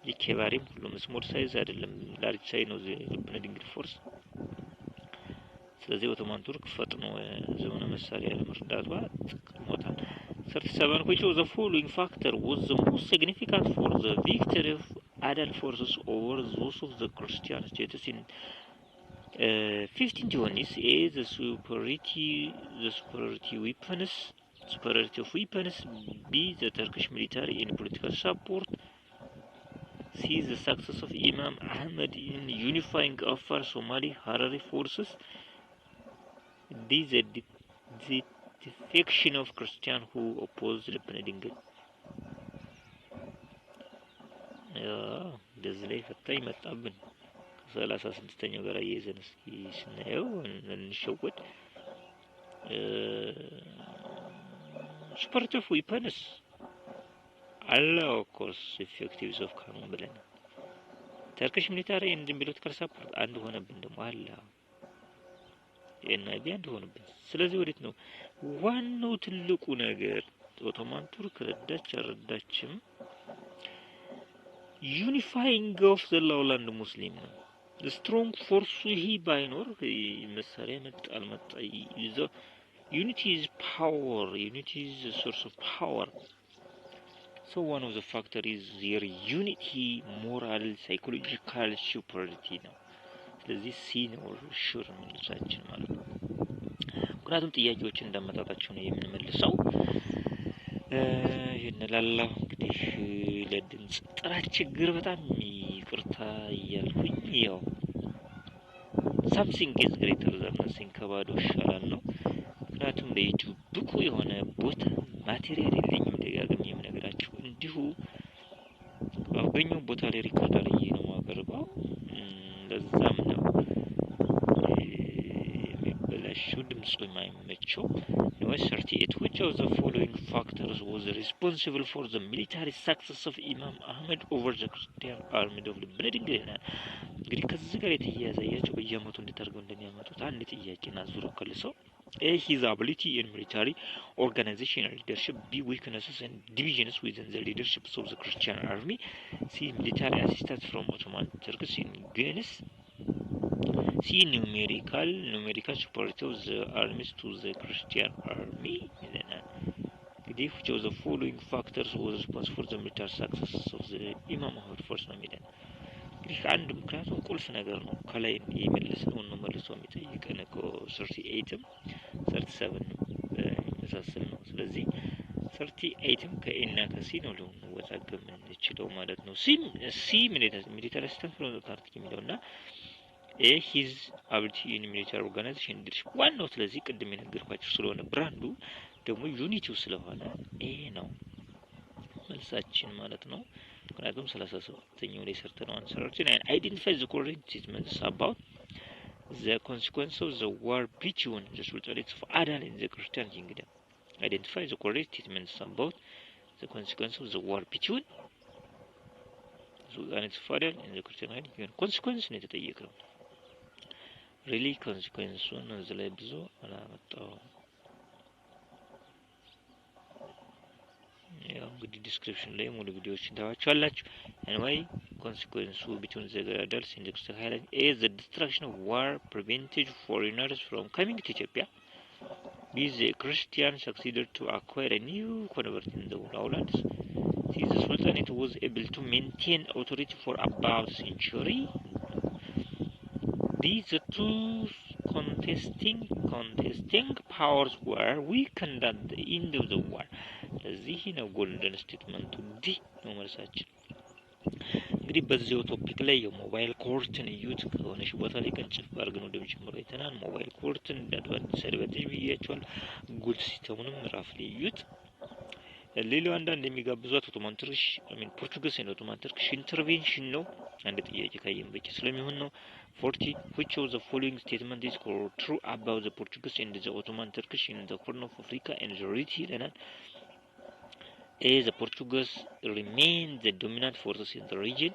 Speaker 1: የኬባሪም ሁሉም ስሞል ሳይዝ አይደለም ላርጅ ሳይዝ ነው ልብነ ድንግል ፎርስ። ስለዚህ ኦቶማን ቱርክ ፈጥኖ ዘመናዊ መሳሪያ ለመርዳቷ ጥቅሞታል። 37 which of the following factor was the most significant for the victory of Adal forces over those of the Christian states in 1520s? A the superiority of weapons, B the Turkish military and political support, C the success of Imam Ahmad in unifying Afar Somali Harari forces, D the defection of Christian who opposed ልብነ ድንግል። እንደዚህ ላይ ፈታኝ መጣብን። ከ36ኛው ጋር አያይዘን እስኪ ስናየው እንሸወድ። superiority of weapons አለ ኦፍ ኮርስ ኢፌክቲቭ ዩዝ ኦፍ ካኖን ብለን ተርኪሽ ሚሊታሪ ኤንድ ፖለቲካል ሰፖርት አንድ ሆነብን ደግሞ አለ እና ቢያንድ ሆነብን። ስለዚህ ወዴት ነው ዋናው ትልቁ ነገር? ኦቶማን ቱርክ ረዳች አልረዳችም ዩኒፋይንግ ኦፍ ዘ ሎውላንድ ሙስሊም ነው ስትሮንግ ፎርሱ ይሄ ባይኖር መሳሪያ መጣ አልመጣ ይዞ unity is power unity is a source of power so one of the factor is their unity moral psychological superiority ነው ስለዚህ ሲ ነው ሹር መልሳችን ማለት ነው ምክንያቱም ጥያቄዎችን እንዳመጣጣቸው ነው የምንመልሰው ይነላላው እንግዲህ ለድምጽ ጥራት ችግር በጣም ይቅርታ እያልኩኝ ያው something is greater than nothing ከባዶ ይሻላል ነው ምክንያቱም ለዩቲዩብ ብቁ የሆነ ቦታ ማቴሪያል የለኝም ደጋግሜ የምነግራችሁ እንዲሁ አገኘው ቦታ ላይ ሪከርድ አድርጌ ነው ማቀርበው ለዛም ነው የሚበላሽው ድምጹ የማይመቸው ነው 38 which of the following factors was responsible for the military success of Imam Ahmed over the Christian army of Lebanon እንግዲህ ከዚህ ጋር የተያያዘያቸው በየአመቱ እንድታርገው እንደሚያመጡት አንድ ጥያቄና ዙሮ ከልሰው A his ability in military organizational leadership B weaknesses and divisions within the leadership of the Christian army C military assistance from Ottoman Turks in Guinness C numerical superiority of the armies to the Christian army which of the following factors was responsible for the military success of the Imam Ahmed force ነው የሚለን እንግዲህ አንድ ምክንያቱም ቁልፍ ነገር ነው ከላይ የመለስነው ነው መልሶ የሚጠይቀን እኮ 38ም 37 መሳሰል ነው ስለዚህ 38ም ከኤና ከሲ ነው ለወጣገም እንችለው ማለት ነው ሲ ሚሊታሪ ስታፍ ነው ፓርቲ የሚለውና A his ability in military organization leadership ዋናው ስለዚህ ቅድም የነገርኳችሁ ስለሆነ ብራንዱ ደግሞ ዩኒቲው ስለሆነ ኤ ነው መልሳችን ማለት ነው ምክንያቱም 37ኛው ላይ ሰርተነው አንሰራችን identify the correct statements about the consequence of the war between the sultanates of Adal and the Christian kingdom identify the correct statements about the consequence of the war between the sultanates of Adal and the Christian kingdom consequence ነው የተጠየቀው really consequence ነው ዘላይ ብዙ አላመጣው ያው እንግዲህ ዲስክሪፕሽን ላይ ሙሉ ቪዲዮዎችን ታዋቻላችሁ anyway consequence between the adults in the Christian highland is the destruction of war prevented foreigners from coming to Ethiopia these Christians succeeded to acquire a new convert in the lowlands since the Sultanate was able to maintain authority for about a century these two contesting powers were weakened at the end of the war እዚህ ነው ጎልደን ስቴትመንቱ ዲ ነው መልሳችን እንግዲህ በዚሁ ቶፒክ ላይ የሞባይል ኮርትን እዩት ከሆነሽ ቦታ ላይ ቀንጭፍ አድርገን ወደ መጀመሪያው አይተናል ሞባይል ኮርትን እንዳድቫንቴጅ ሰርቪስ ብያቸዋል ጉድ ሲስተሙንም ራፍ ላይ እዩት ሌላው አንዳንድ የሚጋብዟት ኦቶማን ተርክሽ ፖርቹጊዝ እና ኦቶማን ተርክሽ ኢንተርቬንሽን ነው አንድ ጥያቄ ካየን በቂ ስለሚሆን ነው 40 which of the following statement is true about the Portuguese and the Ottoman Turkish in the Horn of Africa and the region A the Portuguese remain the dominant forces in the region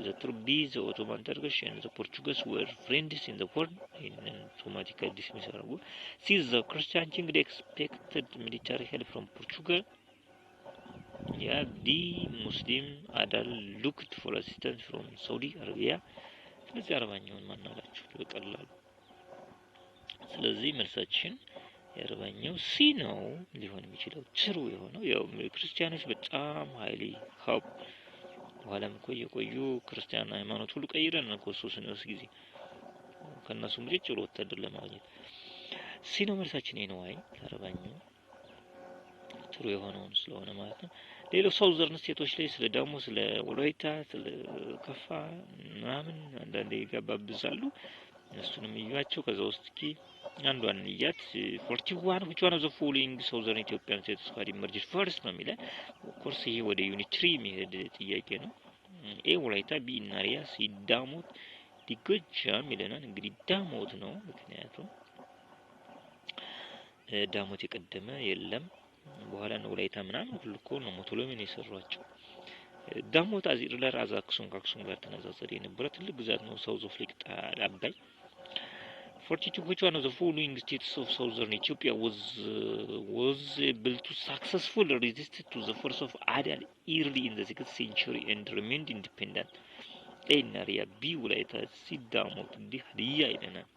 Speaker 1: the truth B the Ottoman Turkish and the Portuguese were friends in the Horn in automatically dismissal C the Christian king expected military help from Portugal yeah D Muslim Adal looked for assistance from Saudi Arabia ስለዚህ አርባኛውን ማናላችሁ በቀላሉ ስለዚህ መልሳችን የአርባኛው ሲ ነው ሊሆን የሚችለው ትሩ የሆነው ያው ክርስቲያኖች በጣም ሃይሊ ሀብ በኋላም ቆዩ ክርስቲያን ሃይማኖት ሁሉ ቀይረን ነው ኮሶስነስ ጊዜ ከነሱ ምርጭ ጭሮ ወተደር ለማግኘት ሲ ነው መልሳችን ነው አይ አርባኛው ትሩ የሆነው ስለሆነ ማለት ነው ሌላው ሳውዘርን ስቴቶች ላይ ስለ ዳሞ ስለ ወላይታ ስለ ከፋ ምናምን አንዳንዴ ይገባብዛሉ እሱንም ይያቸው ከዛ ውስጥ አንዷን ይያት 41 which one of the following southern Ethiopian states had emerged first ነው የሚለው ኮርስ ይሄ ወደ ዩኒትሪ የሚሄድ ጥያቄ ነው ኤ ወላይታ ቢ ናሪያ ሲ ዳሞት ዲጎጃም ይለናል እንግዲህ ዳሞት ነው ምክንያቱም ዳሞት የቀደመ የለም በኋላ ነው ወላይታ ምናምን ሁሉ እኮ ነው ሞቶሎሚን የሰሯቸው ዳሞት አዚርለር አዛክሱም ጋር ተነዛዘረ የነበረ ትልቅ ግዛት ነው ሳውዝ አፍሪካ አባይ 42. Which one of the following states of southern Ethiopia was able to successfully resist to the force of Adal early in the 6th century and remained independent? A ናሪያ ቢ ወላይታ ሲ ዳሞት ዲ ሀዲያ ይለናል።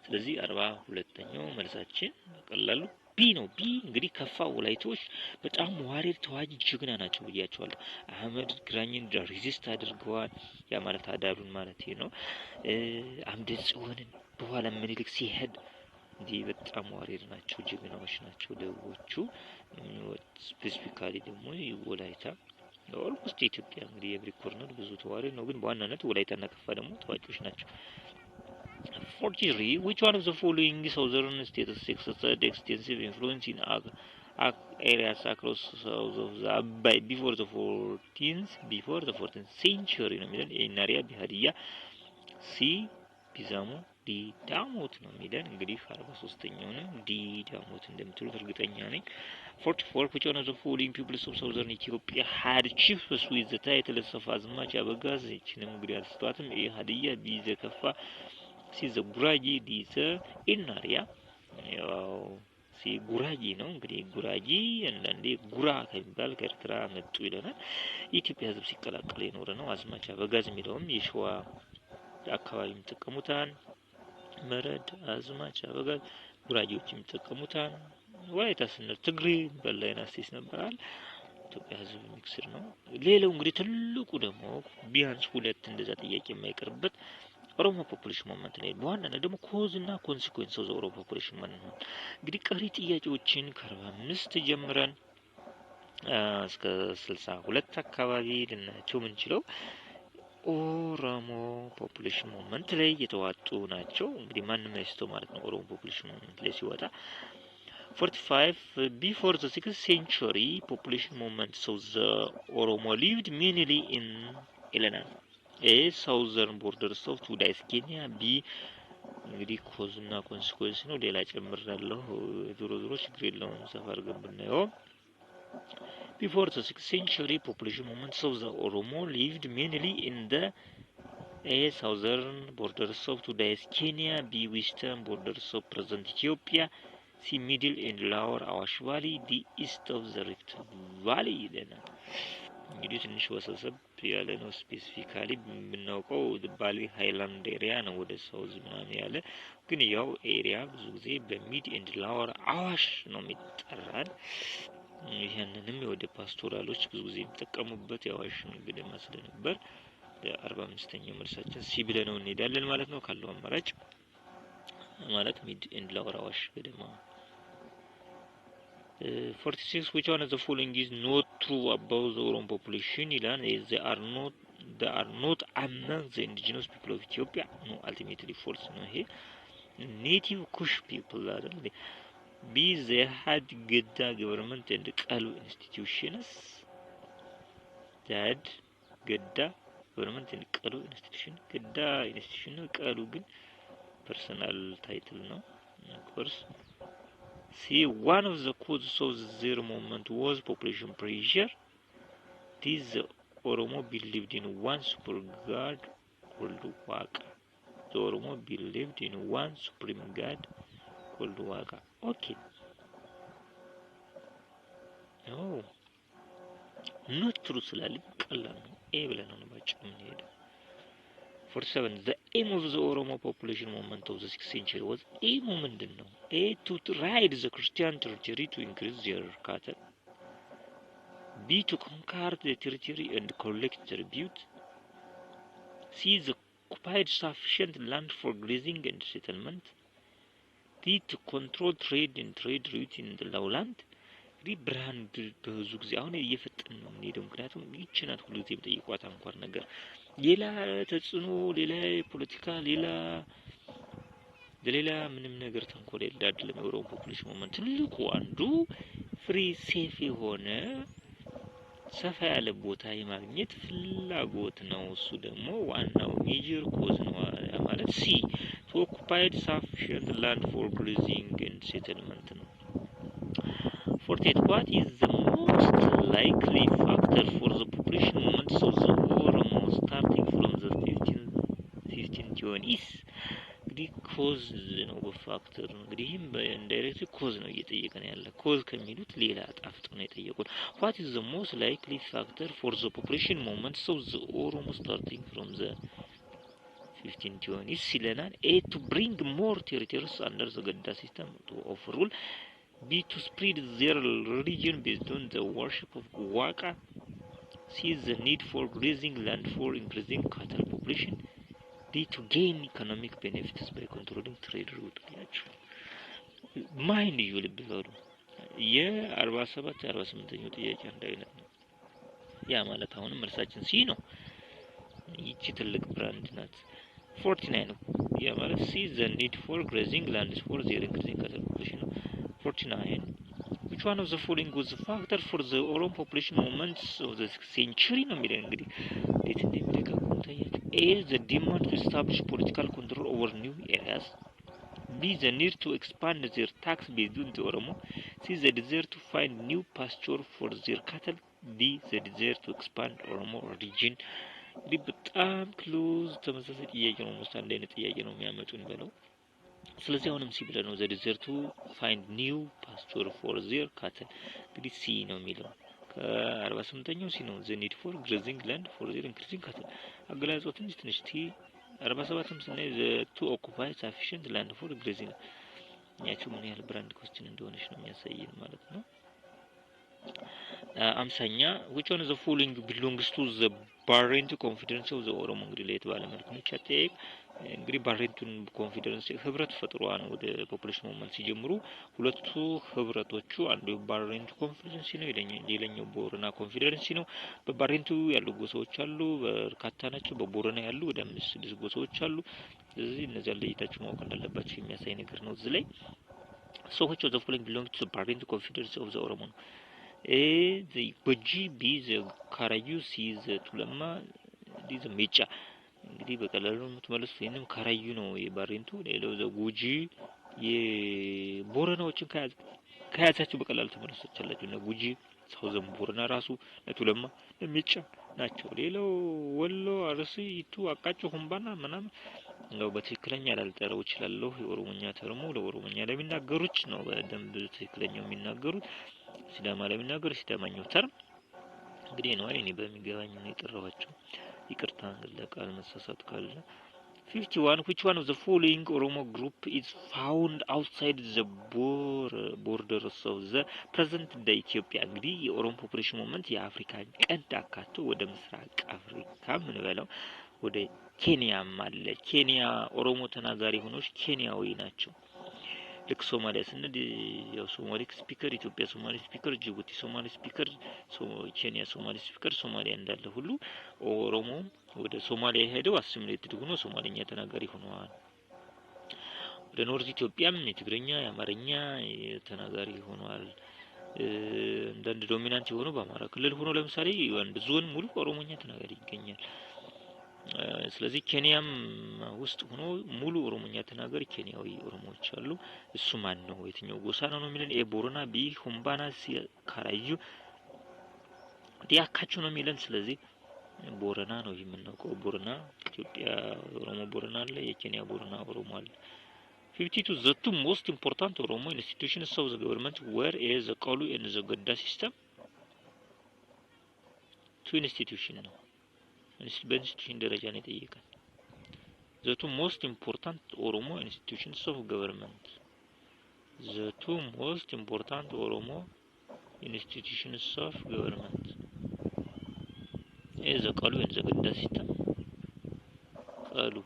Speaker 1: ስለዚህ 42ኛው መልሳችን በቀላሉ ቢ ነው። ቢ እንግዲህ ከፋ ወላይቶች በጣም ዋሬር ተዋጊ ጀግና ናቸው ብያቸዋለሁ። አህመድ ግራኝን ሪዚስት አድርገዋል። ያ ማለት አዳሉን ማለት ነው። አምደ ጽዮንን በኋላ ምኒልክ ሲሄድ እንዲህ በጣም ዋሬር ናቸው፣ ጀግናዎች ናቸው ደቡቦቹ። ስፔሲፊካሊ ደግሞ ወላይታ ኦልሞስት ኢትዮጵያ እንግዲህ የብሪ ኮርነር ብዙ ተዋሬ ነው፣ ግን በዋናነት ወላይታና ከፋ ደግሞ ተዋጊዎች ናቸው። 43. Which one of the following southern states exercised extensive influence in areas across south of the Abai before the 14th century? ነው የሚለን ኤ ናሪያ ቢ ሀዲያ ሲ ቢዛሞ ዲ ዳሞት ነው የሚለን። እንግዲህ 43ኛው ነው ዲ ዳሞት እንደምትሉት እርግጠኛ ነኝ። 44. Which one of the following peoples of southern Ethiopia had chiefs with the titles of አዝማች አበጋዝ? ይህችንም እንግዲህ አልስተዋትም። ኤ ሀዲያ ቢ ዘከፋ ሲ ጉራጌ ዲ ኢናሪያ። ያው ሲ ጉራጌ ነው እንግዲህ ጉራጌ አንዳንዴ ጉራ ከሚባል ከኤርትራ መጡ ይለናል። ኢትዮጵያ ህዝብ ሲቀላቀል የኖረ ነው። አዝማች አበጋዝ የሚለውም የሸዋ አካባቢ የሚጠቀሙታል። መረድ አዝማች አበጋዝ ጉራጌዎች የሚጠቀሙታል። ወላይታ ስንል ትግሬ በላይናስቲስ ነበራል። ኢትዮጵያ ህዝብ ሚክስር ነው። ሌላው እንግዲህ ትልቁ ደግሞ ቢያንስ ሁለት እንደዛ ጥያቄ የማይቀርበት ኦሮሞ ፖፑሌሽን ሞመንት ላይ በዋናነት ደግሞ ኮዝ እና ኮንሲኩዌንስ ኦፍ ኦሮሞ ፖፑሌሽን ሞመንት ነው። እንግዲህ ቀሪ ጥያቄዎችን ከ45 ጀምረን እስከ 62 አካባቢ ልናያቸው የምንችለው ኦሮሞ ፖፑሌሽን ሞመንት ላይ የተዋጡ ናቸው። እንግዲህ ማንም አይስተው ማለት ነው ኦሮሞ ፖፑሌሽን ሞመንት ላይ ሲወጣ 45 before the 6th century population movement so the Oromo lived mainly in Elenan a southern borders of today's Kenya b እንግዲህ ኮዝ እና ኮንሲኩዌንስ ነው። ሌላ ጨምራለሁ ዞሮ ዞሮ ችግር የለውም ሰፋር ገብናየው። before the 6th century population movement so the Oromo lived mainly in the a southern borders of today's Kenya b western borders of present Ethiopia see middle and lower Awash Valley the east of the Rift Valley ይለናል። እንግዲህ ትንሽ ወሰሰብ ያለ ነው። ስፔሲፊካሊ የምናውቀው ባሊ ሃይላንድ ኤሪያ ነው ወደ ሳውዝ ምናምን ያለ፣ ግን ያው ኤሪያ ብዙ ጊዜ በሚድ ኤንድ ላወር አዋሽ ነው የሚጠራል። ይሄንንም ወደ ፓስቶራሎች ብዙ ጊዜ የሚጠቀሙበት የአዋሽ ገደማ ስለነበር 45ኛው መልሳችን ሲ ብለነው እንሄዳለን ማለት ነው። ካለው አማራጭ ማለት ሚድ ኤንድ ላወር አዋሽ ገደማ። 46. Which one of the following is not true about the Oromo population? ይላል they are not among the indigenous people of Ethiopia. No, ultimately false ነው ይሄ። native Kush people አይደል? b they had Geda government and ቀሉ institutions. that Geda government and ቀሉ institution Geda institution ነው። ቀሉ ግን personal title ነው of course. See, one of the causes of their movement was population pressure. This Oromo believed in one super god called Waka. The Oromo believed in one supreme god called Waka. Okay. No. Not true ስላለ ቀላል ነው። ኤ ብለን ነው ባጭሩ የምንሄደው። 47. The aim of the Oromo population movement of the 6th century was aim ምንድነው? A to raid the Christian territory to increase their cattle. B to conquer the territory and collect tribute. C the occupied sufficient land for grazing and settlement. D to control trade and trade route in the lowland. ብራንድ ብዙ ጊዜ አሁን እየፈጠን ነው የምንሄደው፣ ምክንያቱም ይችናት ሁሉ ጊዜ በጠይቋት አንኳር ነገር ሌላ ተጽዕኖ ሌላ ፖለቲካ ሌላ ምንም ነገር ተንኮል አይደለም። የኦሮሞ ፖፑሌሽን ሞመንት ትልቁ አንዱ ፍሪ ሴፍ የሆነ ሰፋ ያለ ቦታ የማግኘት ፍላጎት ነው። እሱ ደግሞ ዋናው ሜጀር ኮዝ ነው ማለት ሲ to occupied sufficient land for grazing and settlement ነው። 48. What is the most likely factor for the population movement of the Oromo starting from the 1520s? እንግዲህ ኮዝ ነው በፋክተር እንግዲህም በኢንዳይሬክት ኮዝ ነው እየጠየቀን ያለ ኮዝ ከሚሉት ሌላ ጣፍጥ ነው የጠየቁት what is the most likely factor for the population movement so the Oromo starting from the 1520s ይለናል a to bring more territories under the Gadda system to overrule b to spread their religion based on the worship of Waka see the need for grazing land for increasing cattle population d to gain economic benefits by controlling trade route ያቸው ማይንድ ይውልብ ዘሩ የ47 48ኛው ጥያቄ አንድ አይነት ነው ያ ማለት አሁንም መልሳችን ሲ ነው ይቺ ትልቅ ብራንድ ናት 49 ያ ማለት ሲ the need for grazing lands for their increasing cattle population 49 which one of the following was the factor for the Oromo population movements of the century ነው የሚለው እንግዲህ እንዴት እንደሚደጋግሙ ታያችሁ a the demand to establish political control over new areas b the need to expand their tax base on the Oromo c the desire to find new pasture for their cattle d the desire to expand Oromo region እንግዲህ በጣም ክሎዝ ተመሳሳይ ጥያቄ ነው most አንድ አይነት ጥያቄ ነው የሚያመጡን በለው ስለዚህ አሁንም ሲ ብለ ነው the desire to find new pasture for their cattle እንግዲህ ሲ ነው የሚለው ከ48ኛው ሲ ነው the need for grazing land for their increasing cattle አገላጽኦ ትንሽ ቲ 47ም ስናይ to occupy sufficient land for grazing ያቺው ምን ያህል ብራንድ ኮስችን እንደሆነች ነው የሚያሳየን ማለት ነው አምሳኛ which one of the following belongs to the Barrent Confederation of the Oromo እንግዲህ ለየት ባለ መልኩ ነው ቻቴክ እንግዲህ ባሬንቱን ኮንፊደንስ ህብረት ፈጥሯን ወደ ፖፑሌሽን ሞመንት ሲጀምሩ ሁለቱ ህብረቶቹ አንዱ ባሬንቱ ኮንፊደንስ ነው ሌላኛው ቦረና ኮንፊደንስ ነው በባሬንቱ ያሉ ጎሳዎች አሉ በርካታ ናቸው በቦረና ያሉ ወደ 5 ጎሳዎች አሉ ስለዚህ እነዚህ ለይታችሁ ማወቅ እንዳለባችሁ የሚያሳይ ነገር ነው እዚህ ላይ so which of the following belongs to the Barrent Confederation of the Oromo the Goji B the Karayu C the Tulama these ሜጫ እንግዲህ በቀላሉ የምትመለሱት ይሄንም ካራዩ ነው የባሬንቱ ሌላው ዘጉጂ የቦረናዎችን ከያዛችሁ በቀላሉ ተመለሱቻላችሁ እና ጉጂ ሳውዘን ቦረና ራሱ ለቱለማ ለሜጫ ናቸው ሌላው ወሎ አርሲ ይቱ አቃጭ ሁምባና ምናምን ነው በትክክለኛ ላልጠራው ይችላል የኦሮሞኛ ተርሞ ለኦሮሞኛ ለሚናገሩት ነው በደንብ ትክክለኛው የሚናገሩት ሲዳማ ለሚናገሩት ሲዳማኛው ተርም እንግዲህ ነው እኔ በሚገባኝ ነው የጠራዋቸው ይቅርታ ለቃል መሳሳት ካለ 51 which one of the following Oromo group is found outside the borders of the present day Ethiopia እንግዲህ የኦሮሞ ፖፑሌሽን ሞመንት የአፍሪካ ቀንድ አካቶ ወደ ምስራቅ አፍሪካ ምን በለው ወደ ኬንያም አለ ኬንያ ኦሮሞ ተናጋሪ ሆኖች ኬንያዊ ናቸው ልክ ሶማሊያ ስንድ ያው ሶማሊ ስፒከር ኢትዮጵያ ሶማሊ ስፒከር ጅቡቲ ሶማሊ ስፒከር ኬንያ ሶማሊ ስፒከር ሶማሊያ እንዳለ ሁሉ ኦሮሞ ወደ ሶማሊያ ሄደው አሲሚሌትድ ሆኖ ሶማሊኛ ተናጋሪ ሆነዋል ወደ ኖርዝ ኢትዮጵያም የትግርኛ የአማርኛ ተናጋሪ ሆነዋል እንደንድ ዶሚናንት ሆኖ በአማራ ክልል ሆኖ ለምሳሌ አንድ ዞን ሙሉ ኦሮሞኛ ተናጋሪ ይገኛል ስለዚህ ኬንያም ውስጥ ሆኖ ሙሉ ኦሮሞኛ ተናጋሪ ኬንያዊ ኦሮሞዎች አሉ እሱ ማን ነው የትኛው ጎሳ ነው የሚለን ቦረና ቢ ሁምባና ካራዩ ዲያካቹ ነው የሚለን ስለዚህ ቦረና ነው የምናውቀው ቦረና ኢትዮጵያ ኦሮሞ ቦረና አለ የኬንያ ቦረና ኦሮሞ አለ 52 the two most important Oromo institutions of the government were the Kalu and the Gadda system two institutions ነው በኢንስቲትዩሽን ደረጃ ነው የጠየቀን the two most important Oromo institutions of government the two most important Oromo institutions of government the Kalu and the Gadda system Kalu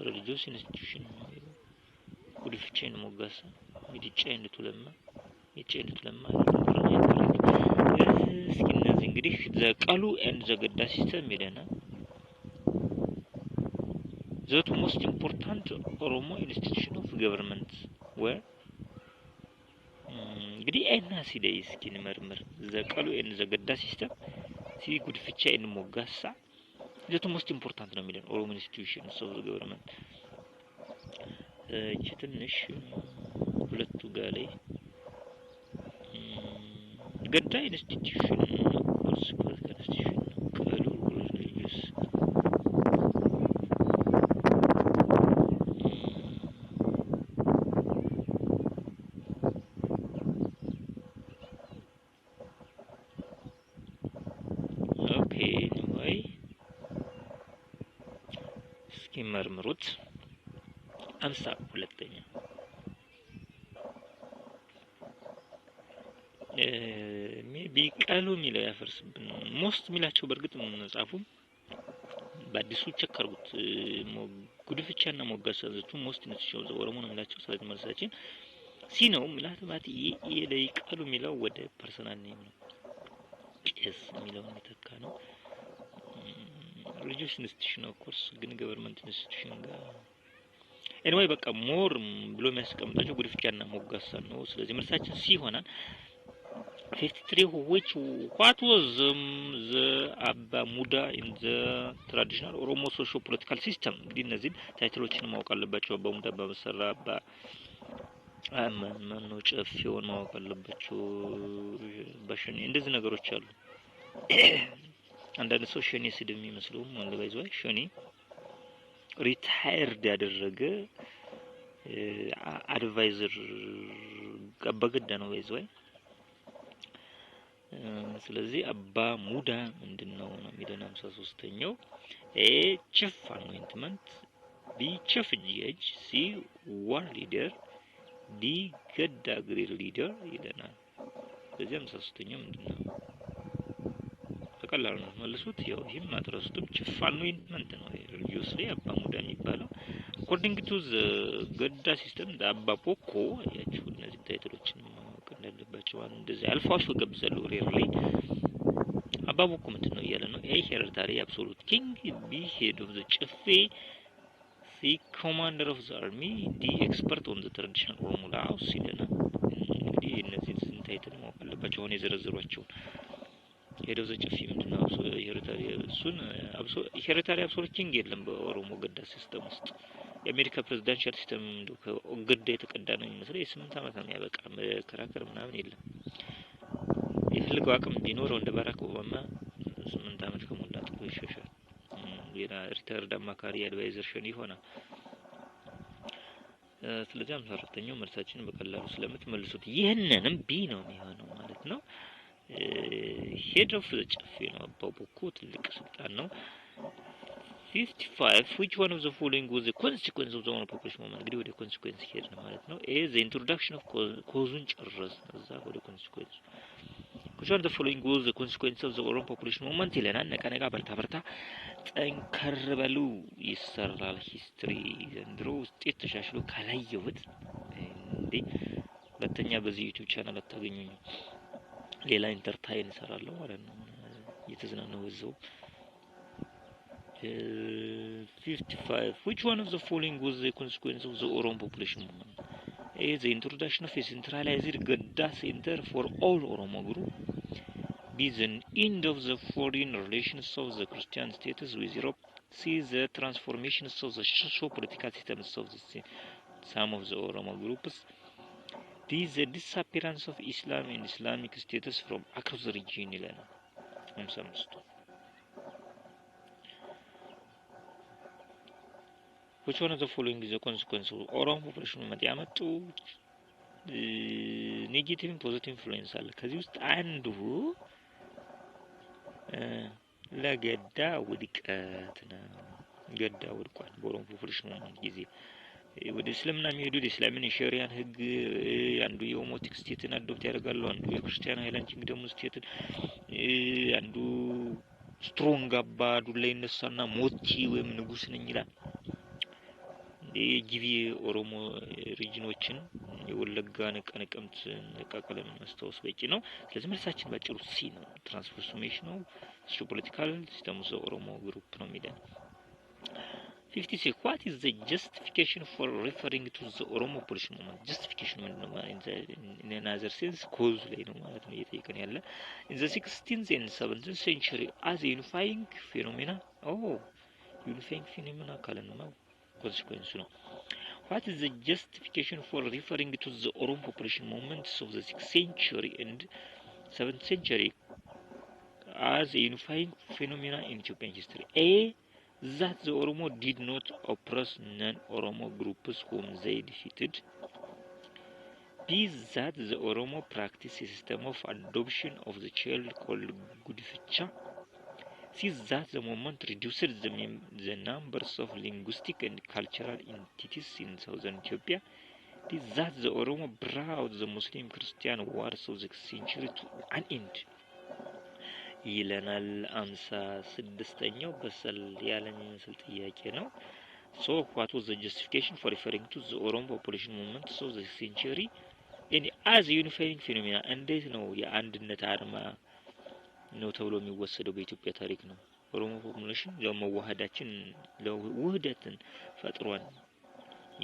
Speaker 1: religious institution ጉድፍቼን ሞጋሳ ሚዲጨን ለቱለማ የጨን ለቱለማ እስኪ እነዚህ እንግዲህ ዘቃሉ and the Gadda system ይለና the two most important Oromo institution of government were እንግዲህ አይና ሲለይ እስኪ እንመርምር ዘቃሉ and the Gadda system ሲ ጉድፍቼን ሞጋሳ the two most important ነው የሚለን Oromo institutions of the government ትንሽ ሁለቱ ጋር ላይ ገዳ ኢንስቲትዩሽን ስፖርት ኢንስቲትዩሽን ካሉ ሪሊጂየስ ደምሩት 52ኛ ሜቢ ቃሉ ሚለው ያፈርስብን ሞስት ሚላቸው በርግጥ መጻፉ በአዲሱ ቸከርኩት ጉድፍቻና ሞጋሳዘቱ ሞስት ነጥሽው ዘወረሙ ነው ሚላቸው ስለዚህ መልሳችን ሲ ነው ሚላት ማለት ላይ ቃሉ ሚለው ወደ ፐርሰናል ኔም ነው ቄስ ሚለው የተካ ነው religious institution of course ግን government institution ጋር anyway በቃ ሞር ብሎ የሚያስቀምጣቸው ጉድፍቻና ሞጋሳ ነው ስለዚህ መልሳችን ሲ ይሆናል 53 which what was the Abba Muda in the traditional Oromo socio political system እንግዲህ እነዚህ ታይትሎችን ማወቅ አለባቸው አባ ሙዳ በመሰራ አባ ማነው ጨፌውን ማወቅ አለባቸው በሸኔ እንደዚህ ነገሮች አሉ አንዳንድ ሰው ሸኔ ስድም የሚመስለው ማለት ባይዘው ሸኔ ሪታየርድ ያደረገ አድቫይዘር ቀበገዳ ነው ባይዘው ስለዚህ አባ ሙዳ ምንድነው ነው የሚለን 53ኛው ኤ ቺፍ አኖይንትመንት ቢ ቺፍ ጂኤች ሲ ዋር ሊደር ዲ ገዳ ግሬድ ሊደር ይለናል ስለዚህ 53ኛው ምንድነው ተቀላል ነው መልሱት ያው ይሄም ማድረሱት ቺፍ አኖይንትመንት ነው ሪሊጂየስሊ አባ ሙዳ የሚባለው according to the ገዳ ሲስተም አባ ፖኮ ያቺው እነዚህ ታይትሎችን እንደለባቸው እንደዚህ አልፋሽ ወገብዘሉ ሪሊ አባቡኩ ምንድነው እያለ ነው ኤ ሄሬዲታሪ አብሶሉት ኪንግ ቢ ሄድ ኦፍ ዘ ጭፌ ሲ ኮማንደር ኦፍ ዘ አርሚ ዲ ኤክስፐርት ኦን ዘ ትራዲሽናል ኦሮሞ ላውስ ይለና እንግዲህ እነዚህ ታይትል ማወቅ አለባቸው ሆነ የዘረዘሯቸው ሄድ ኦፍ ዘ ጭፌ ምንድነው ሄሬዲታሪ እሱን ሄሬዲታሪ አብሶሉት ኪንግ የለም በኦሮሞ ገዳ ሲስተም ውስጥ የአሜሪካ ፕሬዝዳንሻል ሲስተም ገዳ የተቀዳ ነው የሚመስለው የ8 አመት ነው የሚያበቃ መከራከር ምናምን የለም የፈልገው አቅም ቢኖረው እንደ ባራክ ኦባማ 8 አመት ከሞላት ይሸሻል ሌላ ሪታየርድ አማካሪ አድቫይዘር ሸን ይሆናል ስለዚህ 54ኛው መልሳችን በቀላሉ ስለምትመልሱት ይሄንንም ቢ ነው የሚሆነው ማለት ነው ሄድ ኦፍ ዘ ጨፌ ነው አባቡኩ ትልቅ ስልጣን ነው 55 which one of the following was the consequence of the Oromo population movement እንግዲህ ወደ consequence ሄድ ነው ማለት ነው a the introduction of cause ጨረስ እዛ ወደ consequence which one of the following was the consequence of the Oromo population movement ይለናል ነቃነቃ በርታ ጠንከር በሉ ይሰራል ሂስትሪ ዘንድሮ ውጤት ተሻሽሎ ካላየሁት እንዴ ሁለተኛ በዚህ ዩቲዩብ ቻናል አታገኙኝ ሌላ ኢንተርቴይን እሰራለሁ ማለት ነው እየተዝናናው እዛው 55 which one of the following was the consequence of the Oromo population movement a the introduction of a centralized Gadda center for all Oromo group b the end of the foreign relations of the Christian states with Europe c the transformation of the socio-political systems of the some of the Oromo groups d the disappearance of Islam and Islamic status from across the region ይላል 55 which one of the following is the consequence of Oromo population movement ያመጡ ኔጌቲቭ ፖዚቲቭ ኢንፍሉዌንስ አለ ከዚህ ውስጥ አንዱ ለገዳ ውድቀት ነው ገዳ ወድቋል በኦሮሞ ፖፑሌሽን movement ጊዜ ወደ እስልምና የሚሄዱት እስላምን የሸሪያን ህግ አንዱ የኦሞቲክ ስቴትን አዶፕት ያደርጋሉ አንዱ የክርስቲያን ሃይላንድ ኪንግደም ስቴትን አንዱ ስትሮንግ አባዱ ላይ እነሳና ሞቲ ወይም ንጉስ ነኝ ይላል የጊቪ ኦሮሞ ሪጅኖችን የወለጋ ነቀነቀምት ነቃቀለም ማስተዋወስ በቂ ነው ስለዚህ መልሳችን ባጭሩ ሲ ነው ትራንስፎርሜሽን ነው ሶሺዮ-ፖለቲካል ሲስተም ኦፍ ኦሮሞ ግሩፕ ነው የሚለን 56 what is the justification for referring to the Oromo population movement justification ምንድነው in another sense cause ላይ ነው ማለት ነው እየጠየቀን ያለ in the 16th and 17th century as a unifying phenomena unifying phenomena ካለነው consequence ነው what is the justification for referring to the Oromo population movements of the 6th century and 7th century as a unifying phenomena in Ethiopian history a that the Oromo did not oppress non-Oromo groups whom they defeated b that the Oromo practiced a system of adoption of the child called Gudificha Since that the moment reduced the numbers of linguistic and cultural entities in southern Ethiopia, that the Oromo brought the Muslim Christian wars of the century to an end. ይለናል 56ኛው በሰል ያለኝ ምስል ጥያቄ ነው። So what was the justification for referring to the Oromo population movement of the century as a unifying phenomena? እንዴት ነው የአንድነት አርማ ነው ተብሎ የሚወሰደው በኢትዮጵያ ታሪክ ነው? ኦሮሞ ፖፑሌሽን ለመዋሃዳችን ለውህደትን ፈጥሯል።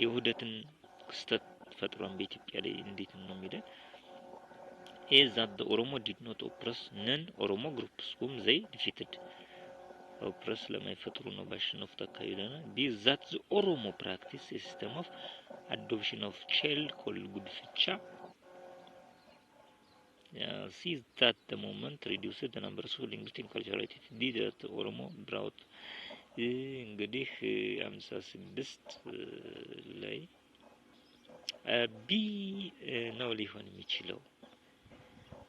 Speaker 1: የውህደትን ክስተት ፈጥሯል በኢትዮጵያ ላይ እንዴት ነው የሚለው is that the Oromo did not oppress non-Oromo groups whom they defeated. Oppress ለማይፈጥሩ ነው ባሽነፍ ተካይለና be that the Oromo practice a system of adoption of child called ጉድፍቻ. See that the moment reduced the numbers of linguistic cultural identity that the Oromo brought. እንግዲህ 56 ላይ ቢ ነው ሊሆን የሚችለው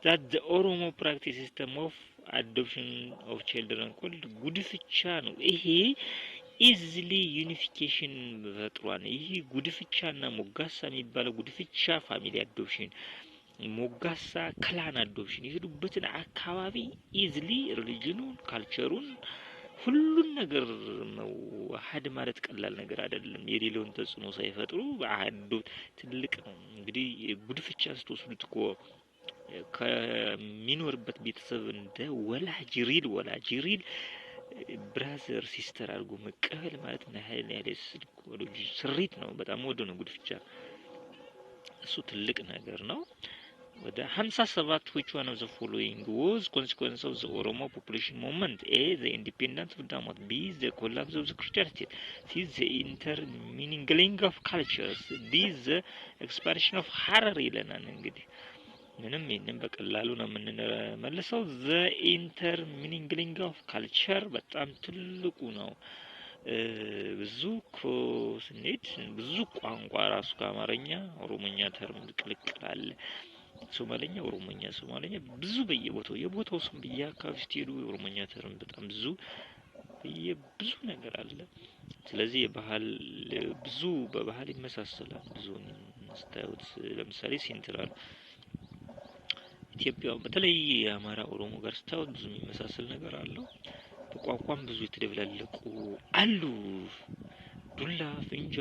Speaker 1: that the Oromo practice system of adoption of children called ጉድፍቻ ነው። ይሄ easily unification ፈጥሯል። ይሄ ጉድፍቻና ሞጋሳ የሚባለው ጉድፍቻ ፋሚሊ አዶፕሽን፣ ሞጋሳ ክላን አዶፕሽን የሄዱበትን አካባቢ easily ሪሊጅኑን ካልቸሩን ሁሉን ነገር መዋሃድ ማለት ቀላል ነገር አይደለም። የሌለውን ተጽዕኖ ሳይፈጥሩ በአዶ ትልቅ ነው። እንግዲህ ጉድፍቻ ስትወስዱት እኮ ከሚኖርበት ቤተሰብ እንደ ወላጅ ሪል ብራዘር ሲስተር አድርጎ መቀበል ማለት ነው። ያለስ ስሪት ነው። በጣም ወዶ ነው ጉድፍቻ። እሱ ትልቅ ነገር ነው። ወደ 57 which one of the following was consequence of the Oromo population movement? A, the independence of Damat. B, the collapse of the Christian state. C, the intermingling of cultures. D, the expansion of Harar ይለናል። እንግዲህ ምንም በቀላሉ ነው የምንመልሰው። the intermingling of culture በጣም ትልቁ ነው። ብዙ ስንሄድ ብዙ ቋንቋ ራሱ ከአማርኛ ኦሮሞኛ ተርም ቅልቅላል። ሶማሌኛ፣ ኦሮሞኛ፣ ሶማሌኛ ብዙ በየቦታው የቦታው ስም በየአካባቢ ስትሄዱ የኦሮሞኛ ተርም በጣም ብዙ ነገር አለ። ስለዚህ የባህል ብዙ በባህል ይመሳሰላል። ብዙ ስታዩት ለምሳሌ ሴንትራል ኢትዮጵያ በተለይ የአማራ ኦሮሞ ጋር ስታዩት ብዙ የሚመሳሰል ነገር አለው። በቋንቋም ብዙ የተደበላለቁ አሉ። ዱላ፣ ፍንጃ፣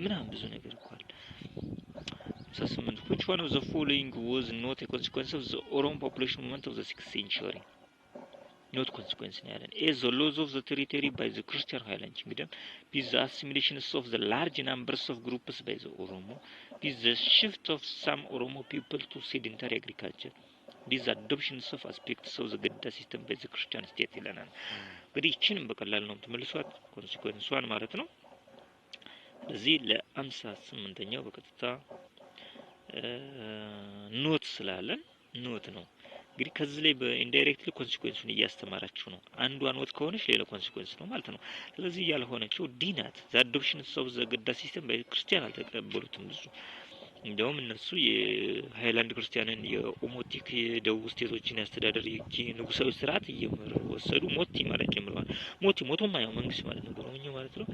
Speaker 1: ምናምን ብዙ ነገር እኮ አለ። which one of the following was not a consequence of the Oromo population movement of the 6th century? Not consequence ነው ያለን። A, the loss of the territory by the Christian Highland Kingdom. B, the assimilation of the large numbers of groups by the Oromo. B, the shift of some Oromo people to sedentary agriculture. B, the adoption of aspects of the Gadda system by the Christian state ይለናል። እንግዲህ ይህችንም በቀላል ነው የምትመልሷት ኮንሲኩዌንሷን ማለት ነው። ስለዚህ ለ58ኛው በቀጥታ ኖት ስላለን ኖት ነው። እንግዲህ ከዚህ ላይ በኢንዳይሬክትሊ ኮንሲኩዌንሱን እያስተማራችሁ ነው። አንዷ ኖት ከሆነች ሌላ ኮንሲኩዌንስ ነው ማለት ነው። ስለዚህ ያልሆነችው ዲናት ዘ አዶፕሽን ኦፍ ዘ ገዳ ሲስተም በክርስቲያን አልተቀበሉትም ብዙ። እንደውም እነሱ የሃይላንድ ክርስቲያንን የኦሞቲክ የደቡብ ስቴቶችን ያስተዳደር ንጉሳዊ ስርዓት እየወሰዱ ሞቲ ማለት ጀምረዋል። ሞቶማ ያው መንግስት ማለት ነው በኦሮምኛ ማለት ነው።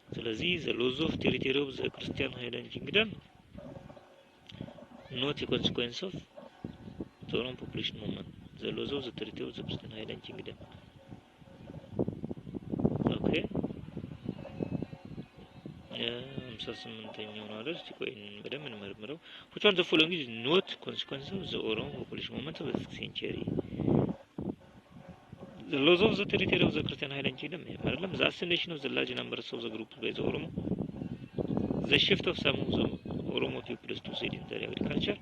Speaker 1: ስለዚህ ዘ ሎዝ ኦፍ ቴሪቶሪ ኦፍ ዘ ክርስቲያን ሃይላንድ ኪንግደም not a consequence of the Oromo population movement. The loss of the territory of the Christian Highland Kingdom. Okay. 58ኛው ነው አይደል? ቆይ በደንብ እንመርምረው። which one of the following is not consequence of the Oromo population movement of the 6th century? The loss of the territory of the Christian Highland Kingdom. አይደለም? The assimilation of the large numbers of the groups by the Oromo. The shift of some of the Oromo peoples to sedentary agriculture.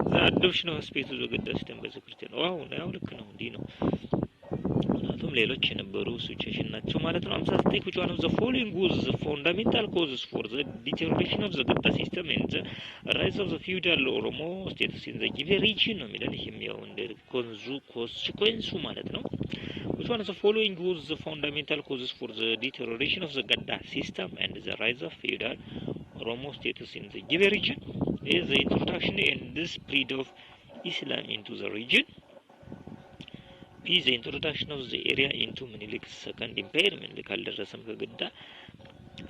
Speaker 1: The adoption of aspects of the Gadda system by the Christian. ዋው ነው ልክ ነው እንዲህ ነው። ምክንያቱም ሌሎች የነበሩ ሲቹዌሽን ናቸው ማለት ነው። 59 which one of the following was the fundamental causes for the deterioration of the Gadda system and the rise of the feudal Oromo status in the given region ነው የሚለን። ይሄም ያው እንደ ኮንሲኩዌንሱ ማለት ነው። which one of the following was the fundamental causes for the deterioration of the Gadda system and the rise of feudal Oromo status in the given region? Is the introduction and the spread of Islam into the region. ቢ ዘ ኢንትሮዳክሽን ኦፍ ዘ ኤሪያ ኢንቱ ምኒልክ ሰከንድ ኢምፓየር ምኒልክ አልደረሰም ከገዳ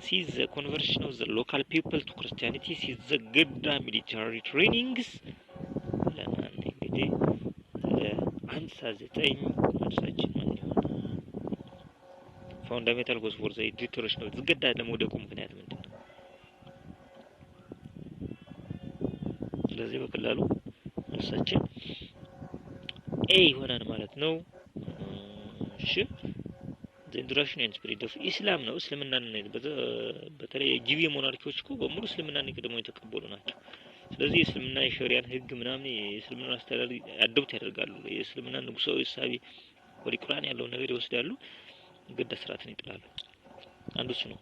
Speaker 1: ሲ ዘ ኮንቨርሽን ኦፍ ዘ ሎካል ፒፕል ቱ ክርስቲያኒቲ ሲ ዘ ገዳ ሚሊታሪ ትሬኒንግስ ለማን እንግዲህ ለ59 መልሳችን ምን ይሆናል? ፋውንዳሜንታል ኮዝ ፎር ዘ ዲክቴተርሽፕ ነው ዝገዳ ለመውደቁ ምክንያት ምንድነው? ስለዚህ በቀላሉ መልሳችን ኤ ይሆናል ማለት ነው። እሺ ዘ ኢንትሮዳክሽን ኤንድ ስፕሪድ ኦፍ ኢስላም ነው። እስልምናን በተለይ ጊዜ ሞናርኪዎች እኮ በሙሉ እስልምናን ቀድመው የተቀበሉ ናቸው። ስለዚህ እስልምና የሸሪያን ህግ ምናምን የእስልምና አስተዳደር አዶፕት ያደርጋሉ። የእስልምና ንጉሳዊ ሳቢ ወደ ቁርአን ያለው ነገር ይወስዳሉ። ገዳ ስርዓትን ይጥላሉ። አንዱ እሱ ነው።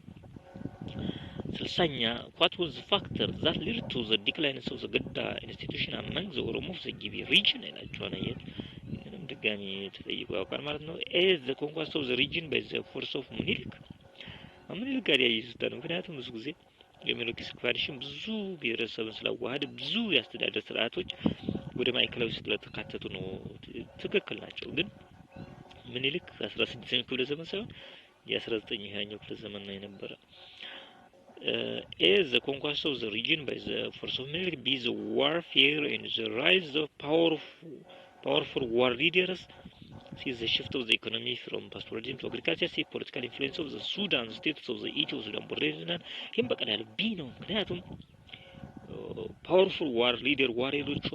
Speaker 1: 60ኛ what was the factor that led to the decline of the ገዳ institution among the Oromo of the Gibi region ይላቸዋል። ምንም ድጋሚ ተጠይቆ ያውቃል ማለት ነው። as the conquest of the region by the force of ምኒልክ ምኒልክ ጋር ያይዙታል። ምክንያቱም ብዙ ጊዜ የሚኒልክ ኤክስፓንሽን ብዙ ብሔረሰብን ስላዋሃደ ብዙ የአስተዳደር ስርዓቶች ወደ ማዕከላዊ ስለተካተቱ ነው። ትክክል ናቸው። ግን ምኒልክ 16ኛው ክፍለ ዘመን ሳይሆን የ19ኛው ክፍለ ዘመን ነው የነበረ። as the conquest of the region by the force of Menelik, be the warfare and the rise of powerful war leaders, see the shift of the economy from pastoralism to agriculture, see political influence of the Sudan states of the Ethiopia Sudan borderland. ይህም በቀላሉ ቢ ነው። ምክንያቱም ፓወርፉል ዋር ሊደር ዋሪሎቹ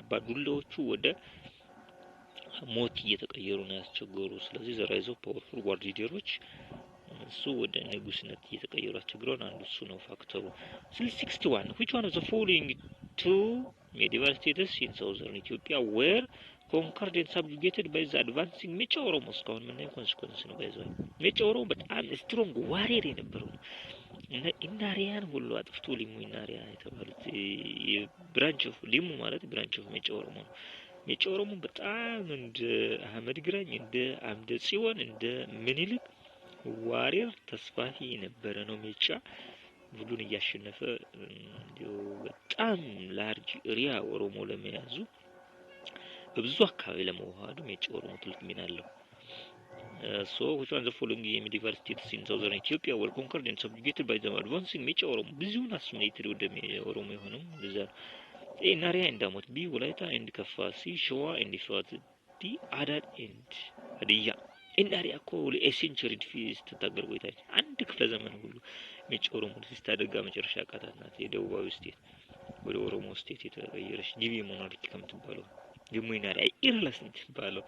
Speaker 1: አባዱላዎቹ ወደ ሞት እየተቀየሩ ነው ያስቸገሩ። ስለዚህ the rise of powerful war leaders እሱ ወደ ንጉስነት እየተቀየሩ አስቸግረውን አንዱ እሱ ነው ፋክተሩ። 61 which one of the following two medieval states in southern Ethiopia were conquered and subjugated by the advancing ሜጫ ኦሮሞ? እስካሁን ምን ኮንሲኩዌንስ ነው ባይዘው ሜጫ ኦሮሞ በጣም ስትሮንግ ዋሪየር የነበረው እና ኢናሪያን ሁሉ አጥፍቶ ሊሙ ኢናሪያ የተባሉት ብራንች ኦፍ ሊሙ ማለት ብራንች ኦፍ ሜጫ ኦሮሞ ነው። ሜጫ ኦሮሞ በጣም እንደ አህመድ ግራኝ እንደ አምደ ጽዮን እንደ ምኒልክ ዋሪየር ተስፋፊ የነበረ ነው። ሜጫ ሁሉን እያሸነፈ በጣም ላርጅ ኤሪያ ኦሮሞ ለመያዙ በብዙ አካባቢ ለመዋሃዱ ሜጫ ኦሮሞ ትልቅ ሚና አለው። so which one of the following medieval states in southern Ethiopia were conquered and subjugated by the advancing ሜጫ ኦሮሞ? ብዙውን አስሚኔትድ ወደ ኦሮሞ የሆነው ለዛ ኢናሪያ እንዳሞት ቢ ወላይታ ኤንድ ከፋ ሲ ሸዋ ኤንድ ኢፋት ዲ አዳድ ኤንድ ሀዲያ ኢናሪያ እኮ ለኤሴንቸሪ ዲፊስ ተታገር ቆይታለች። አንድ ክፍለ ዘመን ሁሉ ሜጫ ኦሮሞ ሲታደጋ መጨረሻ አቃታት ናት። የደቡባዊ ስቴት ወደ ኦሮሞ ስቴት የተቀየረች ጊቤ ሞናርኪ ከምትባለው ደግሞ ኢናሪያ ኢርለስ የምትባለው።